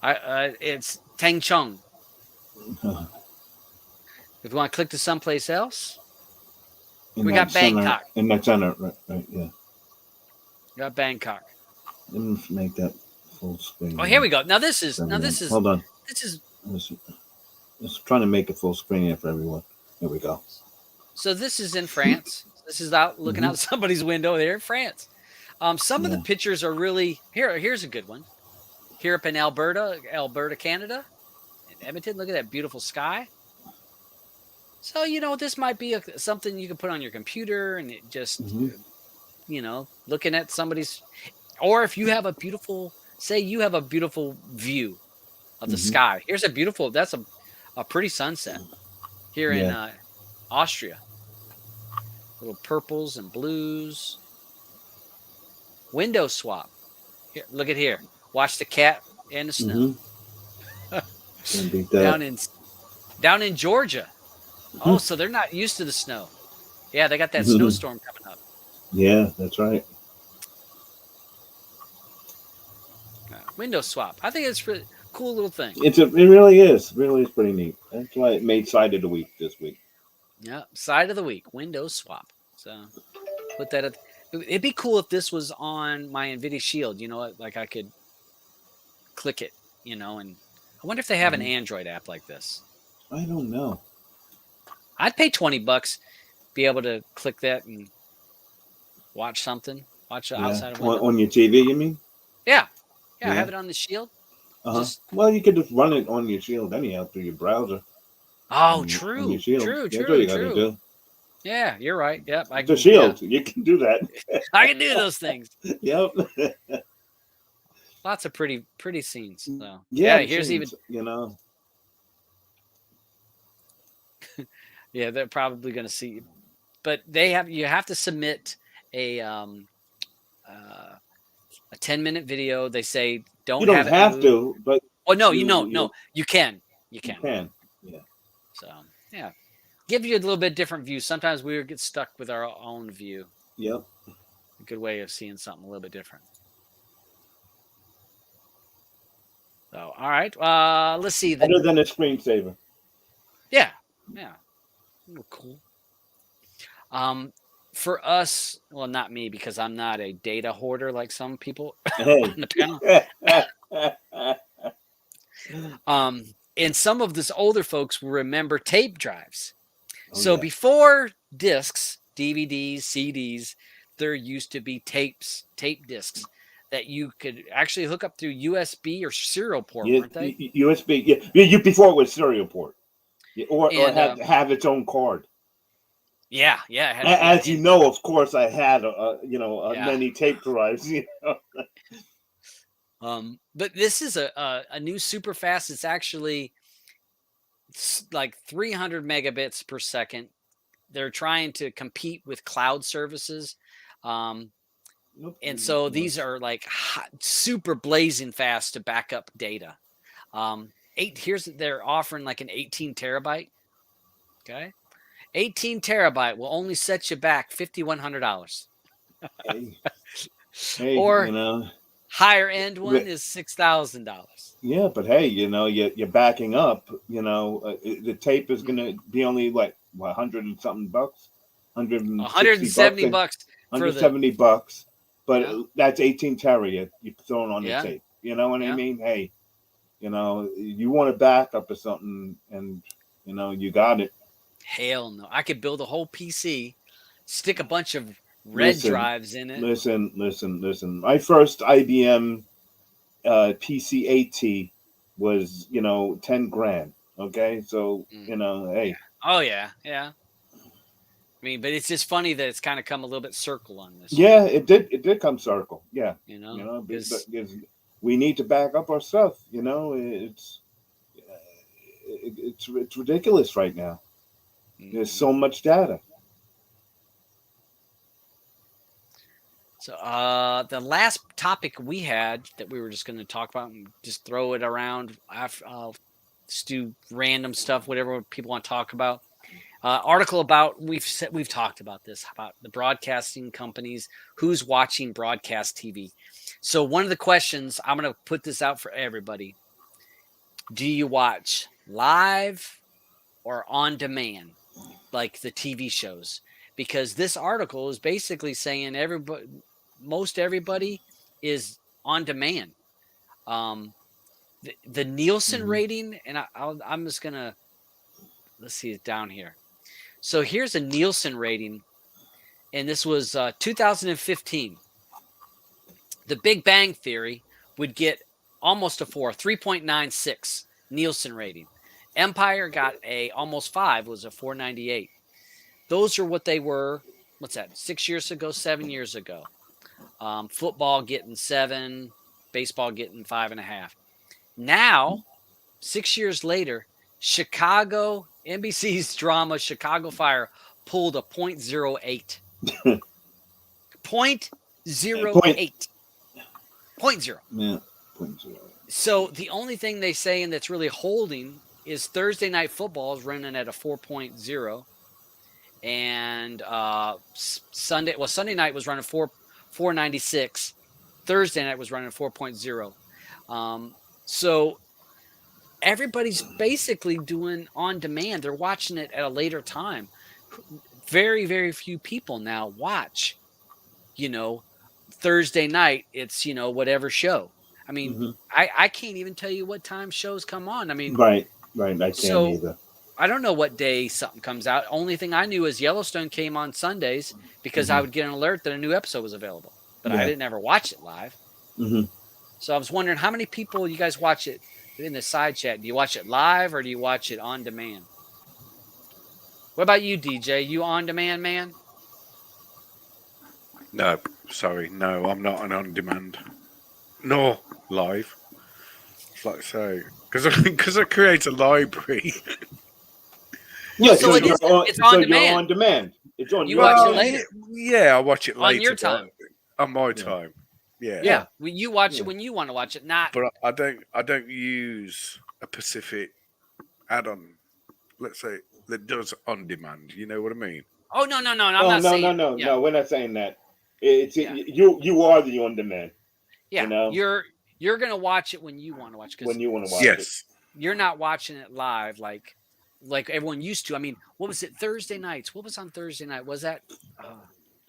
It's Tangchung. If you want to click to someplace else, we got Bangkok. In that center, right, yeah. We got Bangkok. Let me make that full screen. Oh, here we go. Now this is. Hold on. This is. Just trying to make a full screen here for everyone. Here we go. So this is in France. This is out looking out somebody's window there in France. Some of the pictures are really here. Here's a good one. Here up in Alberta, Canada, in Edmonton. Look at that beautiful sky. So this might be something you can put on your computer, and it just looking at somebody's. Or if you have a beautiful, say you have a beautiful view of the sky. Here's a beautiful. That's a pretty sunset here in Austria. Little purples and blues. WindowSwap. Here, look at here. Watch the cat and the snow. Down in Georgia. Oh, so they're not used to the snow. Yeah, they got that snowstorm coming up. Yeah, that's right. WindowSwap. I think it's a cool little thing. It really is. Really is pretty neat. That's why it made side of the week this week. Yeah, side of the week, WindowSwap. So put that at. It'd be cool if this was on my Nvidia Shield. Like I could click it. And I wonder if they have an Android app like this. I don't know. I'd pay $20, be able to click that and watch something. Watch the outside of window. On your TV, you mean? Yeah. I have it on the Shield. Well, you could just run it on your Shield anyhow through your browser. Oh, true. True. That's what you gotta do. Yeah, you're right. Yep. The Shield. Yeah. You can do that. I can do those things. Yep. Lots of pretty scenes. So. Yeah. Here's scenes, even. Yeah, they're probably going to see, but you have to submit a 10-minute video. They say you don't have to, but no, you can. You can. Yeah. So yeah, give you a little bit different view. Sometimes we get stuck with our own view. Yep. A good way of seeing something a little bit different. So, all right. Let's see. Better than a screensaver. Yeah. Cool. For us, well, not me, because I'm not a data hoarder like some people on the panel. And some of this older folks will remember tape drives. Before discs, DVDs, CDs, there used to be tape discs that you could actually hook up through USB or serial port, weren't they? USB, yeah. Before it was serial port, or had to have its own card. Yeah. As you know, of course, I had many tape drives. But this is a new super fast. It's actually like 300 megabits per second. They're trying to compete with cloud services. And so these are like super blazing fast to back up data. They're offering like an 18 terabyte. Okay. 18 terabyte will only set you back $5,100. Hey, or higher end one is $6,000. Yeah, but hey, you're backing up. The tape is going to be only like $100 and something bucks, $170 bucks, $170. But that's 18 tera you're throwing on the tape. You know what I mean? Hey, you want to back up or something, and you got it. Hell no! I could build a whole PC, stick a bunch of red drives in it. Listen. My first IBM PC-AT was $10,000. Okay, so hey. Oh yeah. I mean, but it's just funny that it's kind of come a little bit circle on this. Yeah, it did come circle. Yeah, because we need to back up our stuff. It's ridiculous right now. There's so much data. So the last topic we had that we were just going to talk about and just throw it around. I'll just do random stuff, whatever people want to talk about. Article about we've talked about this, about the broadcasting companies, who's watching broadcast TV. So one of the questions, I'm going to put this out for everybody. Do you watch live or on demand, like the TV shows? Because this article is basically saying most everybody is on demand. The Nielsen rating, and I'm just going to, let's see it down here. So here's a Nielsen rating, and this was 2015. The Big Bang Theory would get almost a 3.96 Nielsen rating. Empire got almost 5, was a 4.98. Those are what they were, 6 years ago, 7 years ago. Football getting 7, baseball getting 5.5. Now, 6 years later, NBC's drama Chicago Fire pulled a 0.08. 0.08. 0.0. Yeah, 0.08. So the only thing they say and that's really holding is Thursday Night Football is running at a 4.0. And Sunday night was running 4.96. Thursday night was running 4.0. So everybody's basically doing on demand. They're watching it at a later time. Very, very few people now watch, Thursday night. It's, whatever show. I mean, I can't even tell you what time shows come on. I mean, right. I can't either. I don't know what day something comes out. Only thing I knew is Yellowstone came on Sundays because I would get an alert that a new episode was available. But I didn't ever watch it live. So I was wondering how many people you guys watch it in the side chat. Do you watch it live or do you watch it on demand? What about you, DJ? You on demand man? No, sorry. No, I'm not an on demand. Nor live. It's like I say. Because I create a library. Yeah, so it's on demand. You're on demand. It's on. You watch it later. Yeah, I watch it later on your time. On my time. Yeah. Yeah. When you watch it when you want to watch it, not. But I don't use a specific add-on. Let's say that does on demand. You know what I mean? Oh no. I'm not no, saying no. We're not saying that. It's you are the on demand. Yeah, you know, you're gonna watch it when you want to watch. when you want to watch it. You're not watching it live like everyone used to. I mean, what was it? Thursday nights. What was on Thursday night? Was that The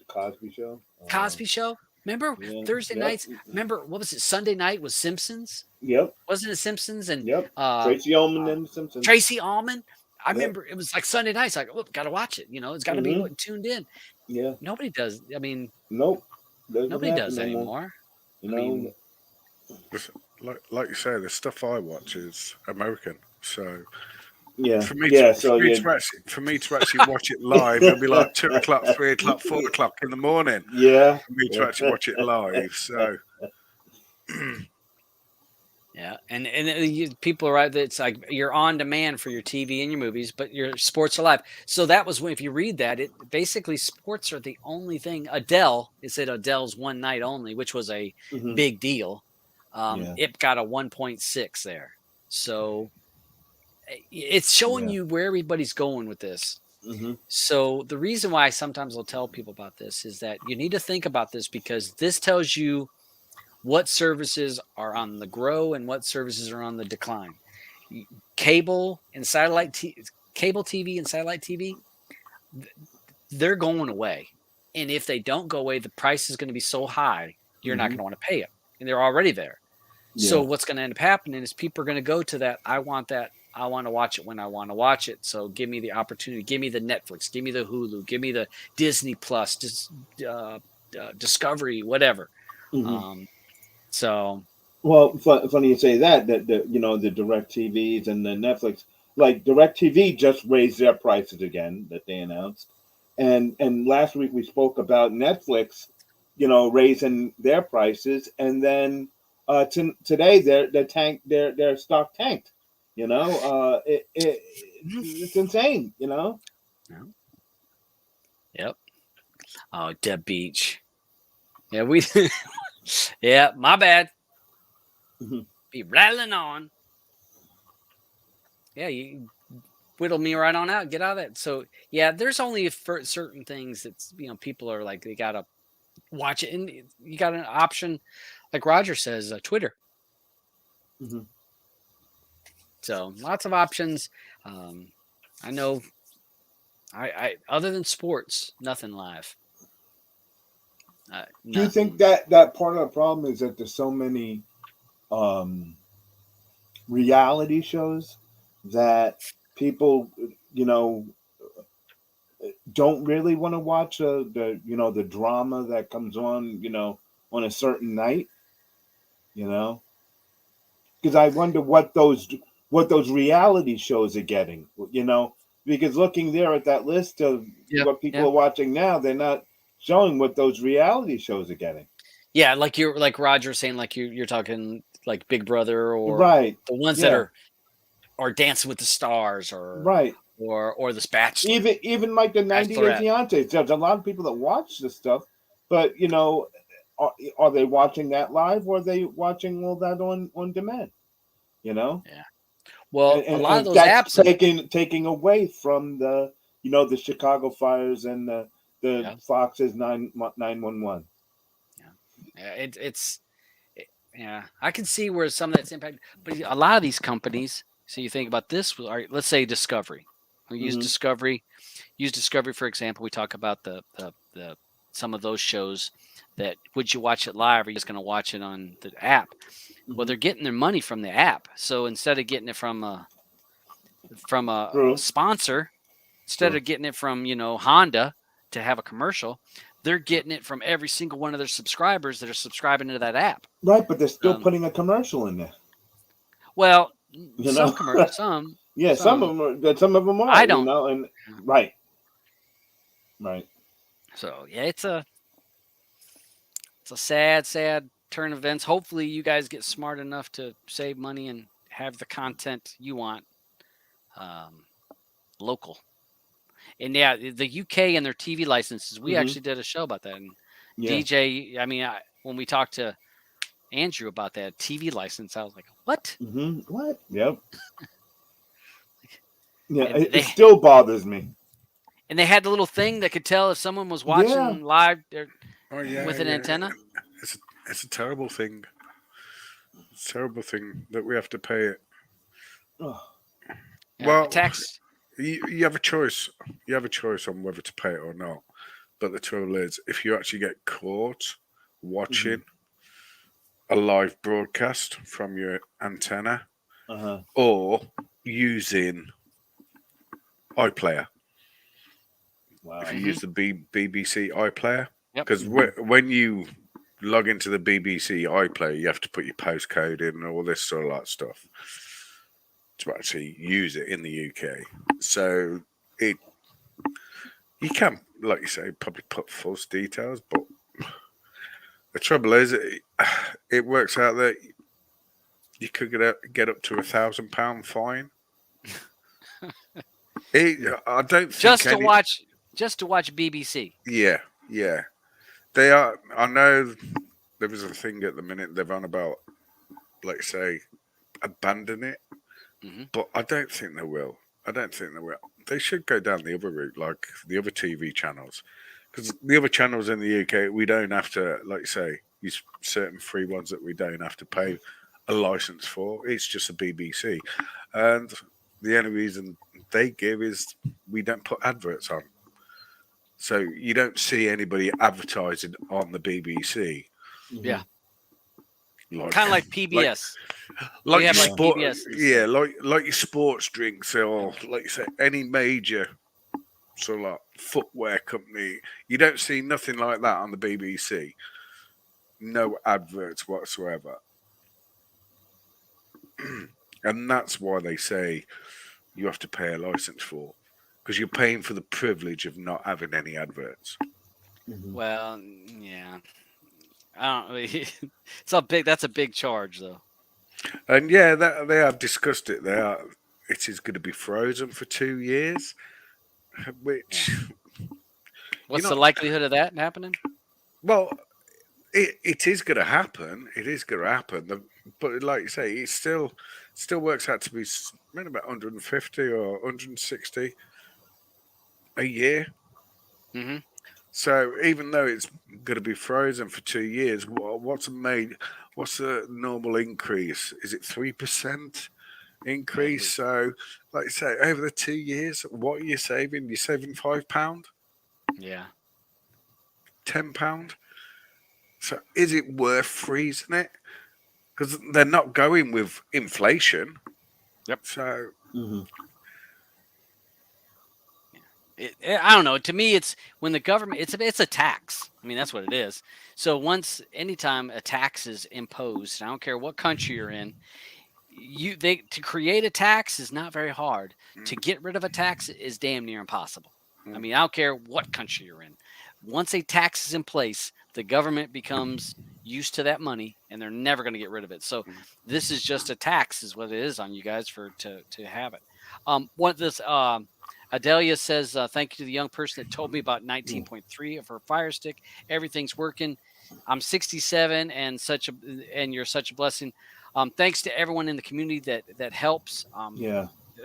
Cosby Show? Cosby Show? Remember Thursday nights? Remember what was it? Sunday night was Simpsons. Yep. Wasn't it Simpsons and Tracy Ullman and Simpsons? Tracy Ullman. I remember it was like Sunday nights. Like, oh, gotta watch it. You know, it's got to be tuned in. Yeah. Nobody does. I mean, nope. Nobody does anymore. You know, like you say, the stuff I watch is American. So yeah, for me to actually watch it live, it'll be like 2 o'clock, 3 o'clock, 4 o'clock in the morning. Yeah, for me to actually watch it live. So. Yeah, and people are right. It's like you're on demand for your TV and your movies, but your sports are live. So that was when, if you read that, it basically sports are the only thing. It said Adele's one night only, which was a big deal. It got a 1.6 there, so it's showing you where everybody's going with this. So the reason why sometimes I'll tell people about this is that you need to think about this, because this tells you what services are on the grow and what services are on the decline. Cable and satellite cable TV and satellite TV, they're going away. And if they don't go away, the price is going to be so high, you're not going to want to pay it. And they're already there. Yeah. So what's going to end up happening is people are going to go to that. I want that. I want to watch it when I want to watch it. So give me the opportunity. Give me the Netflix. Give me the Hulu. Give me the Disney Plus, Discovery, whatever. So, well, funny you say that you know, the Direct TVs and the Netflix, like Direct TV just raised their prices again that they announced, and last week we spoke about Netflix, you know, raising their prices, and then today their stock tanked. You know, it's insane. You know. Yep. Oh, Deb Beach. Yeah, we. Yeah, my bad. Be rattling on. Yeah, you whittle me right on out. Get out of that. So, yeah, there's only certain things that, you know, people are like, they got to watch it. And you got an option, like Roger says, Twitter. So, lots of options. I know, I other than sports, nothing live. Do you think that part of the problem is that there's so many reality shows that people, you know, don't really want to watch the drama that comes on, you know, on a certain night, you know? Because I wonder what those reality shows are getting, you know, because looking there at that list of what people are watching now, they're not showing what those reality shows are getting. Yeah, like Roger saying, like you're talking like Big Brother or the ones that are Dancing with the Stars or or The Bachelor. Even like the 90 Day Fiance. There's a lot of people that watch this stuff, but you know, are they watching that live or are they watching all that on demand? You know? Yeah. Well, a lot of those apps taking away from the, you know, the Chicago fires and the Fox's 911. Yeah, I can see where some of that's impacted, but a lot of these companies. So you think about this. All right, let's say Discovery. We use Discovery. Use Discovery for example. We talk about the some of those shows that would you watch it live, or are you just going to watch it on the app? Well, they're getting their money from the app. So instead of getting it from a sponsor, instead of getting it from, you know, Honda to have a commercial, they're getting it from every single one of their subscribers that are subscribing to that app. Right, but they're still putting a commercial in there. Well, you know? Some of them are. I don't. You know, and right. So yeah, it's a sad turn of events. Hopefully, you guys get smart enough to save money and have the content you want local. And yeah, the UK and their TV licenses, we actually did a show about that. And DJ, I mean, when we talked to Andrew about that TV license, I was like, what? What? Yep. Yeah, it still bothers me. And they had the little thing that could tell if someone was watching live with an antenna. It's a terrible thing. It's a terrible thing that we have to pay it. Oh. Well, tax. You have a choice. You have a choice on whether to pay it or not. But the trouble is, if you actually get caught watching a live broadcast from your antenna or using iPlayer, if you use the BBC iPlayer, because when you log into the BBC iPlayer, you have to put your postcode in and all this sort of stuff to actually use it in the UK. So you can, like you say, probably put false details, but the trouble is, it works out that you could get up to £1,000 fine. I don't think just to watch BBC. Yeah. They are. I know there was a thing at the minute they're on about, like say, abandon it, but I don't think they will. They should go down the other route, like the other TV channels, because the other channels in the UK, we don't have to, like say, use certain free ones that we don't have to pay a license for. It's just a BBC, and the only reason they give is we don't put adverts on. So you don't see anybody advertising on the BBC. Yeah. Kind of like PBS. Like your PBS. Yeah, like your sports drinks, or like you say, any major sort of like footwear company. You don't see nothing like that on the BBC. No adverts whatsoever. And that's why they say you have to pay a license for, because you're paying for the privilege of not having any adverts. Well, yeah. I don't. That's a big charge, though. And yeah, they have discussed it. It is going to be frozen for 2 years. Which, what's the likelihood of that happening? Well, it is going to happen. It is going to happen. But like you say, it still works out to be about 150 or 160 a year. So even though it's going to be frozen for 2 years, what's the normal increase? Is it 3% increase? So, like you say, over the 2 years, what are you saving? You're saving £5. Yeah. £10. So is it worth freezing it? Because they're not going with inflation. Yep. So. I don't know. To me, it's when the government, it's a tax. I mean, that's what it is. So anytime a tax is imposed, I don't care what country you're in, to create a tax is not very hard. To get rid of a tax is damn near impossible. I mean, I don't care what country you're in. Once a tax is in place, the government becomes used to that money, and they're never going to get rid of it. So this is just a tax, is what it is on you guys to have it. Adelia says, thank you to the young person that told me about 19.3 of her Fire Stick. Everything's working. I'm 67 and you're such a blessing. Thanks to everyone in the community that helps.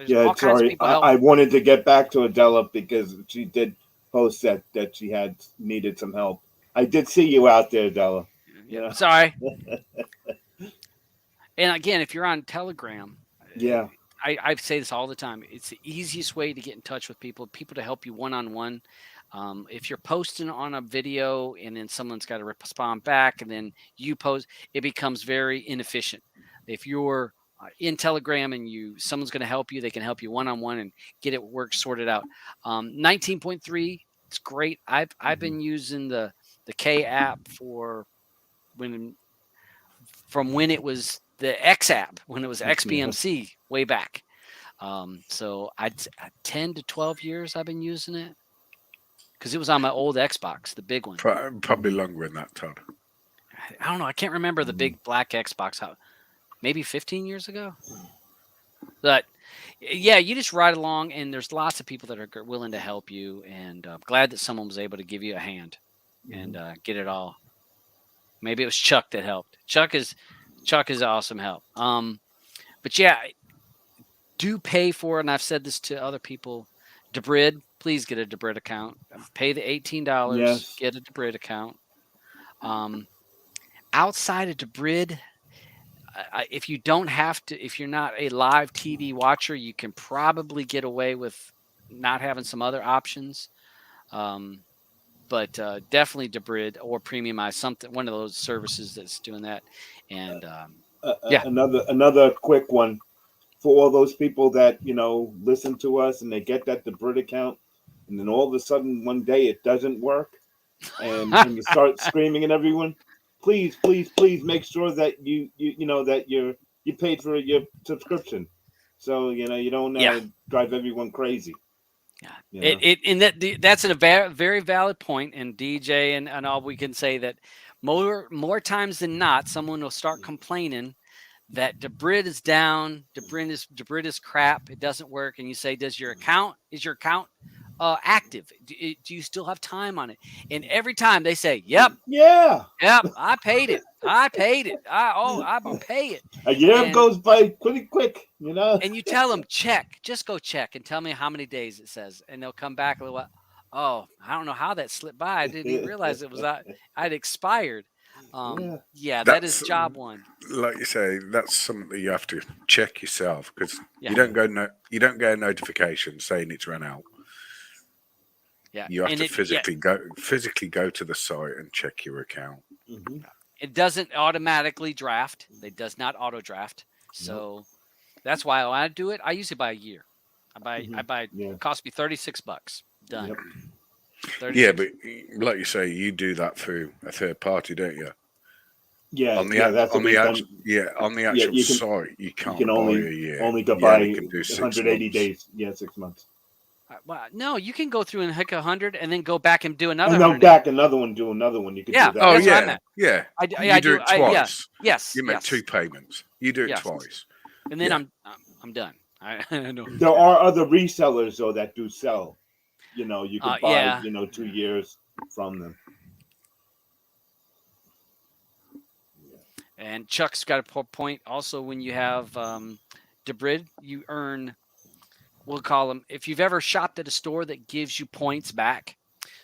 Sorry. I wanted to get back to Adela because she did post that she had needed some help. I did see you out there, Adela. Yeah. Sorry. And again, if you're on Telegram, I say this all the time. It's the easiest way to get in touch with people to help you one-on-one. If you're posting on a video and then someone's got to respond back and then you post, it becomes very inefficient. If you're in Telegram and someone's going to help you, they can help you one-on-one and get it work sorted out. 19.3, it's great. I've been using the K app from when it was the X app, when it was XBMC way back. So 10 to 12 years I've been using it because it was on my old Xbox, the big one. Probably longer than that, Todd. I don't know. I can't remember the big black Xbox. Maybe 15 years ago. But yeah, you just ride along, and there's lots of people that are willing to help you. And I'm glad that someone was able to give you a hand and get it all. Maybe it was Chuck that helped. Chuck is awesome help. But yeah, do pay for, and I've said this to other people, Debrid, please get a Debrid account. Pay the $18, Yes. get a Debrid account. Outside of Debrid, if you don't have to, if you're not a live TV watcher, you can probably get away with not having some other options. But definitely Debrid or Premiumize, something, one of those services that's doing that. And yeah, another quick one for all those people that listen to us and they get that Debrid account, and then all of a sudden one day it doesn't work, and you start screaming at everyone. Please make sure that you paid for your subscription, so you don't drive everyone crazy. Yeah, that's a very valid point. And DJ and all, we can say that more times than not, someone will start complaining that Debrid is down, Debrid is crap, it doesn't work, and you say, is your account active? Do you still have time on it? And every time they say, yep, I paid it, I will pay it. A year goes by pretty quick, and you tell them, just go check and tell me how many days it says, and they'll come back a little while. Oh, I don't know how that slipped by, I didn't even realize it was I'd expired. That is job one. Like you say, that's something that you have to check yourself, because you don't get a notification saying it's run out. Yeah, you have to physically go to the site and check your account. Mm-hmm. It doesn't automatically draft. It does not auto draft. So that's why when I do it, I usually buy a year. I buy. It costs me $36. Done. Yep. Yeah, but like you say, you do that through a third party, don't you? Yeah, on the actual site, you can't buy a year. Only go buy you can do 180 days. Yeah, 6 months. Well, no, you can go through and hit 100 and then go back and do another. And then back another one, do another one. You can do that. Oh yeah. You do it twice. Yes. You make 2 payments. You do it twice. And then I'm done. I know. There are other resellers though that do sell. You can buy 2 years from them. And Chuck's got a point. Also, when you have Debrid, you earn, we'll call them, if you've ever shopped at a store that gives you points back.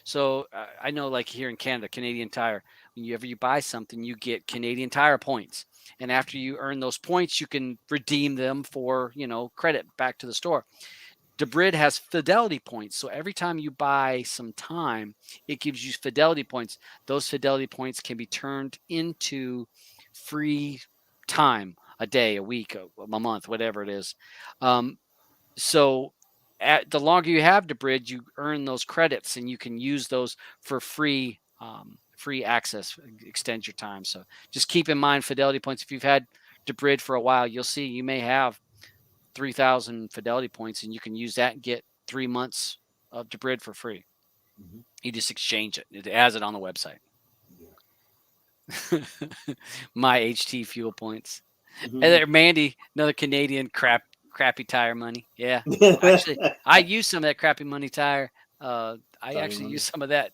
So I know, like here in Canada, Canadian Tire, whenever you buy something, you get Canadian Tire points. And after you earn those points, you can redeem them for, credit back to the store. Debrid has Fidelity points. So every time you buy some time, it gives you Fidelity points. Those Fidelity points can be turned into free time, a day, a week, a month, whatever it is. So the longer you have Debrid, you earn those credits, and you can use those for free access, extend your time. So just keep in mind Fidelity points. If you've had Debrid for a while, you'll see you may have 3,000 Fidelity points, and you can use that and get 3 months of Debrid for free. Mm-hmm. You just exchange it. It has it on the website. My HT fuel points. Mm-hmm. And there, Mandy, another Canadian crappy tire money. Yeah, actually, I used some of that crappy money tire. I actually used some of that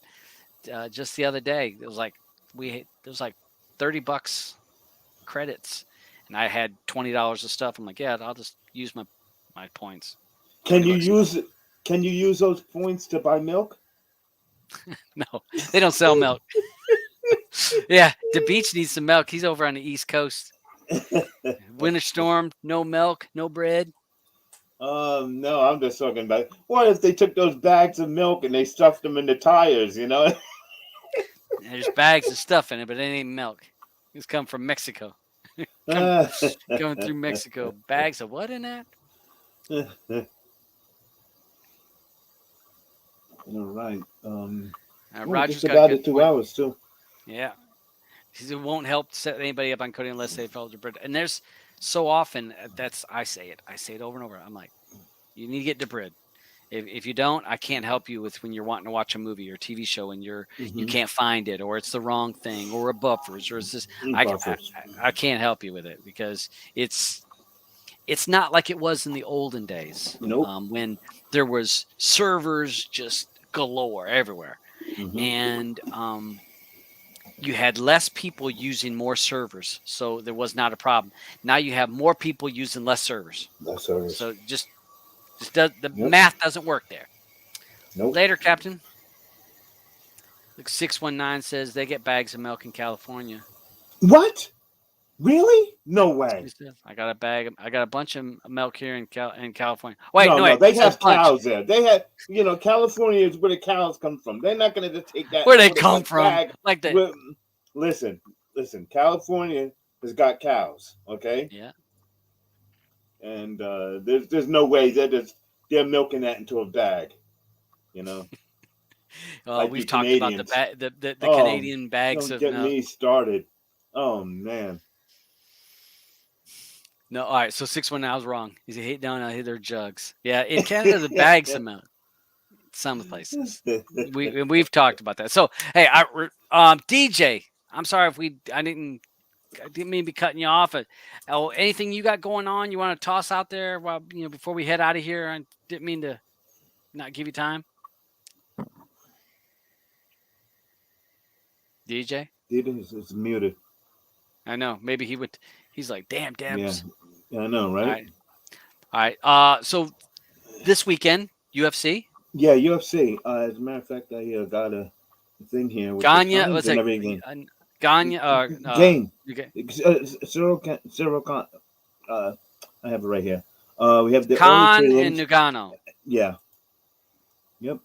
just the other day. It was like $30 credits, and I had $20 of stuff. I'm like, yeah, I'll just use my points. Can you use those points to buy milk? No, they don't sell milk. Yeah, the beach needs some milk. He's over on the East Coast. Winter storm, no milk, no bread. No, I'm just talking about what if they took those bags of milk and they stuffed them in the tires, There's bags of stuff in it, but it ain't milk. It's come from Mexico. Going through Mexico. Bags of what in that? All right. Roger's just about 2 hours too. Yeah. It won't help set anybody up on coding unless they've followed Debrid. And there's so often I say it over and over. I'm like, you need to get Debrid. If you don't, I can't help you with when you're wanting to watch a movie or TV show and you can't find it, or it's the wrong thing, or it buffers, or it's this. I can't help you with it because it's not like it was in the olden days. Nope. When there was servers just galore everywhere. Mm-hmm. And you had less people using more servers, so there was not a problem. Now you have more people using less servers. Less servers. So just does the math doesn't work there. Nope. Later, Captain. 619 says they get bags of milk in California. What? Really? No way. I got a bag. I got a bunch of milk here in California. Wait, no, they have cows there. They have, California is where the cows come from. They're not going to take that. Where they come from? Like that. Listen. California has got cows. Okay. Yeah. And there's no way they're milking that into a bag. Like we've talked about the Canadian bags of milk. Don't get me started. Oh man. No, all right. So 619, I was wrong. He's hit down. I hit their jugs. Yeah, in Canada, the bags of milk. Some places we've talked about that. So hey, DJ, I'm sorry if I didn't mean to be cutting you off. Anything you got going on you want to toss out there while before we head out of here? I didn't mean to not give you time. DJ? It's muted. I know. Maybe he would. He's like, damn, Debs. Yeah, I know, right? All right. So this weekend, UFC? Yeah, UFC. As a matter of fact, I got a thing here. Gagne? What's it? Gagne? Game. Cyril. I have it right here. We have the Khan and Nagano. Yeah. Yep.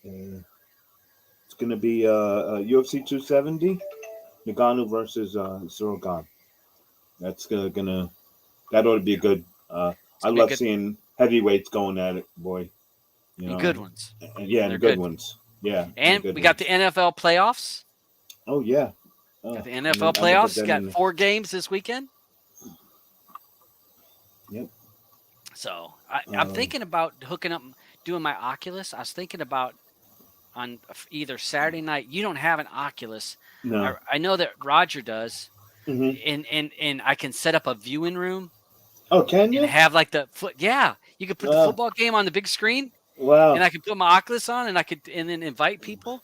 It's going to be UFC 270, Nagano versus Cyril Gane. That ought to be good. I love seeing heavyweights going at it, boy. Good ones. Yeah, and good ones. Yeah. And we got the NFL playoffs. Oh, yeah. Got the NFL playoffs. Got 4 games this weekend. Yep. So I'm thinking about hooking up, doing my Oculus. I was thinking about on either Saturday night. You don't have an Oculus. No. I know that Roger does. Mm-hmm. And I can set up a viewing room. Oh, can you? And have like you could put the football game on the big screen. Wow. And I could put my Oculus on and then invite people.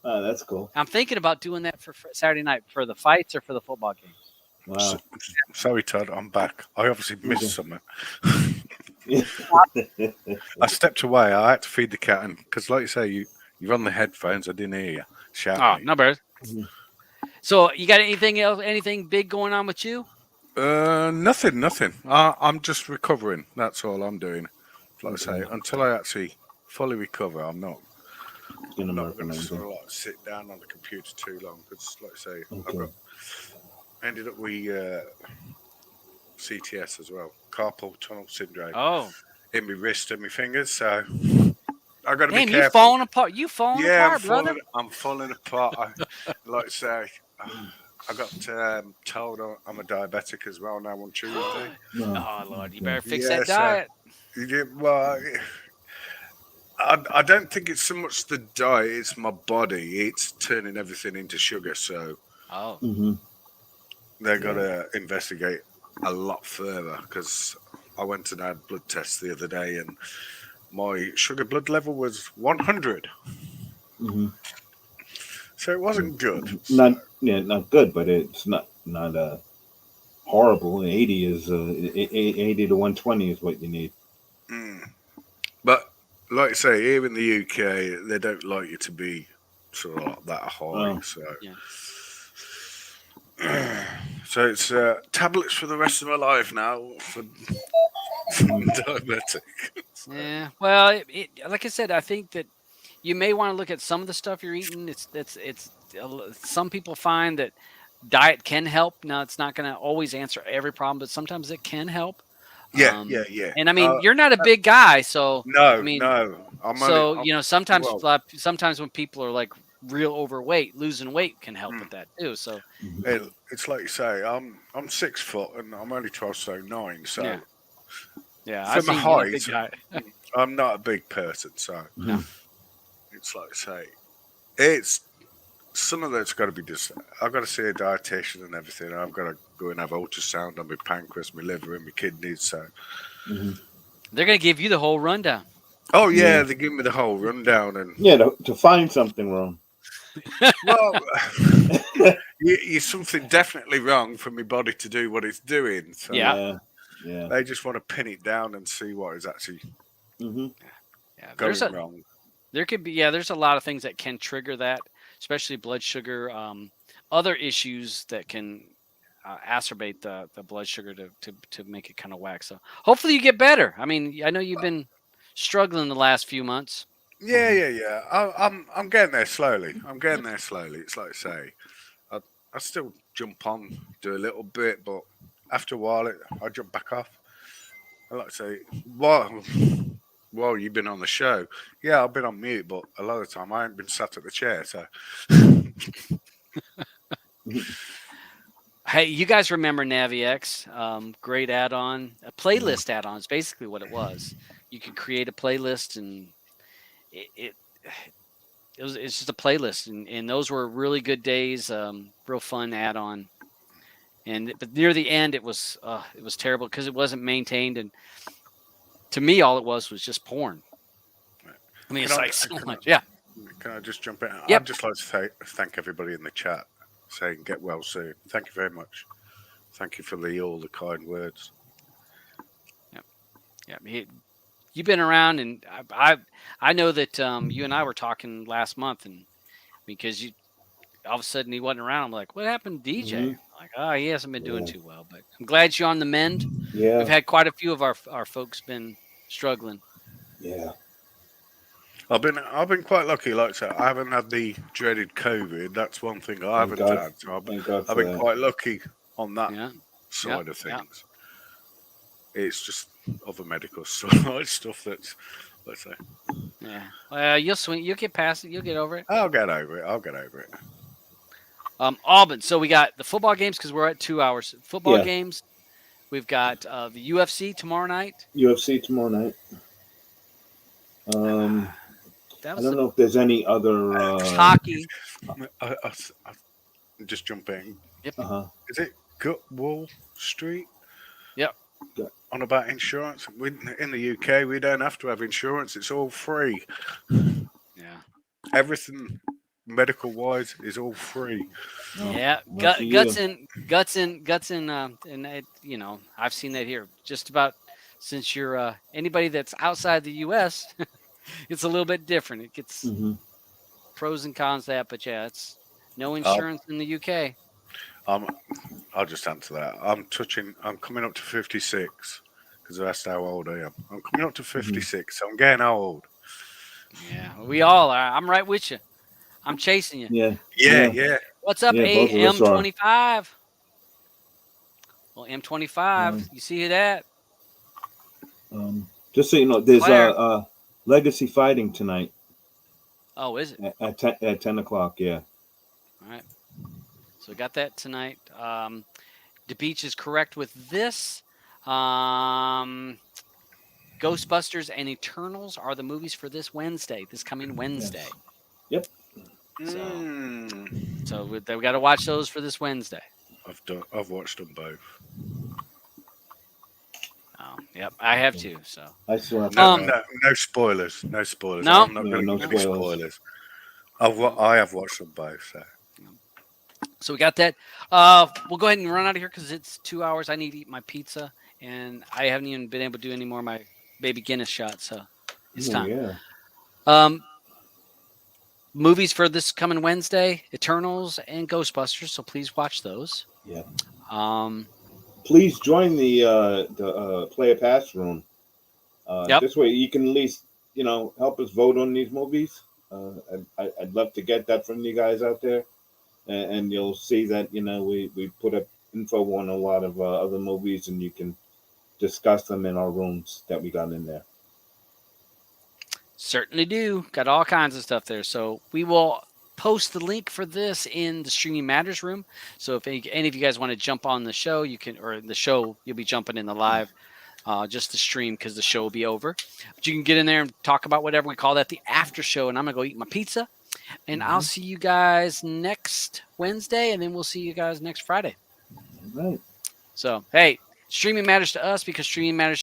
Oh, that's cool. I'm thinking about doing that for Saturday night for the fights or for the football game. Wow. Sorry, Todd, I'm back. I obviously missed something. I stepped away. I had to feed the cat, and because, like you say, you're on the headphones. I didn't hear you shout. Oh, no bad. So, you got anything else? Anything big going on with you? Nothing. I'm just recovering. That's all I'm doing. Like I say, until I actually fully recover, I'm not going to sort of like sit down on the computer too long. Because, like I say, I ended up with CTS as well, carpal tunnel syndrome. Oh, in my wrist and my fingers. So I got to be careful. You falling apart? You falling apart, brother? I'm falling apart. Like I say, I got told I'm a diabetic as well now on Tuesday. Oh Lord, you better fix that diet. Well, I don't think it's so much the diet; it's my body. It's turning everything into sugar. So they're gonna investigate a lot further because I went and had blood tests the other day and my sugar blood level was 100. So it wasn't good. Not good, but it's not horrible. 80 is 80 to 120 is what you need. But like I say, here in the UK, they don't like you to be sort of like that high. So it's tablets for the rest of my life now for diabetic. Yeah. Well, like I said, I think that you may want to look at some of the stuff you're eating. It's some people find that diet can help. Now, it's not going to always answer every problem, but sometimes it can help. Yeah. And I mean, you're not a big guy, so no. Sometimes when people are like real overweight, losing weight can help with that too. So it's like you say, I'm 6 foot and I'm only 12 stone 9. So yeah, for my height, I'm not a big person. So it's like I say, it's some of that's got to be just. I've got to see a dietitian and everything. I've got to go and have ultrasound on my pancreas, my liver, and my kidneys. So they're going to give you the whole rundown. Oh yeah, they give me the whole rundown and to find something wrong. Well, you're something definitely wrong for my body to do what it's doing. So Yeah. they just want to pin it down and see what is actually Yeah. going wrong. There could be, there's a lot of things that can trigger that, especially blood sugar, other issues that can acerbate the blood sugar to make it kind of whack. So hopefully you get better. I mean, I know you've been struggling the last few months. Yeah. I'm getting there slowly. It's like I say, I still jump on, do a little bit, but after a while, I jump back off. I like to say, while you've been on the show, yeah, I've been on mute, but a lot of the time I haven't been sat at the chair. So, hey, you guys remember Novi X? Great add-on, a playlist add-on is basically what it was. You could create a playlist, and it's just a playlist, and those were really good days. Real fun add-on, but near the end it was terrible because it wasn't maintained, and to me all it was just porn. I mean, it's like so much. Yeah. Can I just jump in? Yep. I'd just like to thank everybody in the chat, saying get well soon. Thank you very much. Thank you for all the kind words. Yeah. You've been around, and I know that you and I were talking last month, and because you all of a sudden he wasn't around. I'm like, what happened to DJ? Mhm. Like, oh, he hasn't been doing too well, but I'm glad you're on the mend. Yeah. We've had quite a few of our folks been struggling. Yeah. I've been quite lucky, like I said. I haven't had the dreaded COVID. That's one thing I haven't had. So I've been quite lucky on that side of things. It's just other medical stuff that's, let's say. Yeah. Well, you'll swing. You'll get past it. You'll get over it. I'll get over it. Auburn. So we got the football games because we're at 2 hours. Football games. We've got the UFC tomorrow night. I don't know if there's any other hockey. I just jump in. Yep. Is it Gut Wall Street? Yep. On about insurance. In the UK, we don't have to have insurance. It's all free. Yeah. Everything medical wise is all free. Yeah. Guts in, and it, I've seen that here. Just about since you're anybody that's outside the US, it's a little bit different. It gets pros and cons to that, but yeah, it's no insurance in the UK. I'll just answer that. I'm coming up to 56 because that's how old I am. I'm coming up to 56, so I'm getting old. Yeah, we all are. I'm right with you. I'm chasing you. Yeah. What's up, M25? Well, M25, you see that? Just so you know, there's Legacy Fighting tonight. Oh, is it? At 10 o'clock, yeah. All right. So we got that tonight. The Beach is correct with this. Ghostbusters and Eternals are the movies for this coming Wednesday. Yes. Yep. So we got to watch those for this Wednesday. I've watched them both. Oh, yep, I have too. So I still have no spoilers. No spoilers. No, I'm not going to give any spoilers. I have watched them both. So we got that. We'll go ahead and run out of here because it's 2 hours. I need to eat my pizza, and I haven't even been able to do any more of my baby Guinness shot. So it's time. Yeah. Movies for this coming Wednesday: Eternals and Ghostbusters. So please watch those. Yeah. Please join the Play a Pass room. This way you can at least help us vote on these movies. I'd love to get that from you guys out there, and you'll see that we put up info on a lot of other movies, and you can discuss them in our rooms that we got in there. Certainly do. Got all kinds of stuff there. So we will post the link for this in the Streaming Matters room. So if any of you guys want to jump on the show, you can, or the show, you'll be jumping in the live, just to stream because the show will be over. But you can get in there and talk about whatever. We call that the after show. And I'm going to go eat my pizza. And I'll see you guys next Wednesday. And then we'll see you guys next Friday. All right. So, hey, streaming matters to us because streaming matters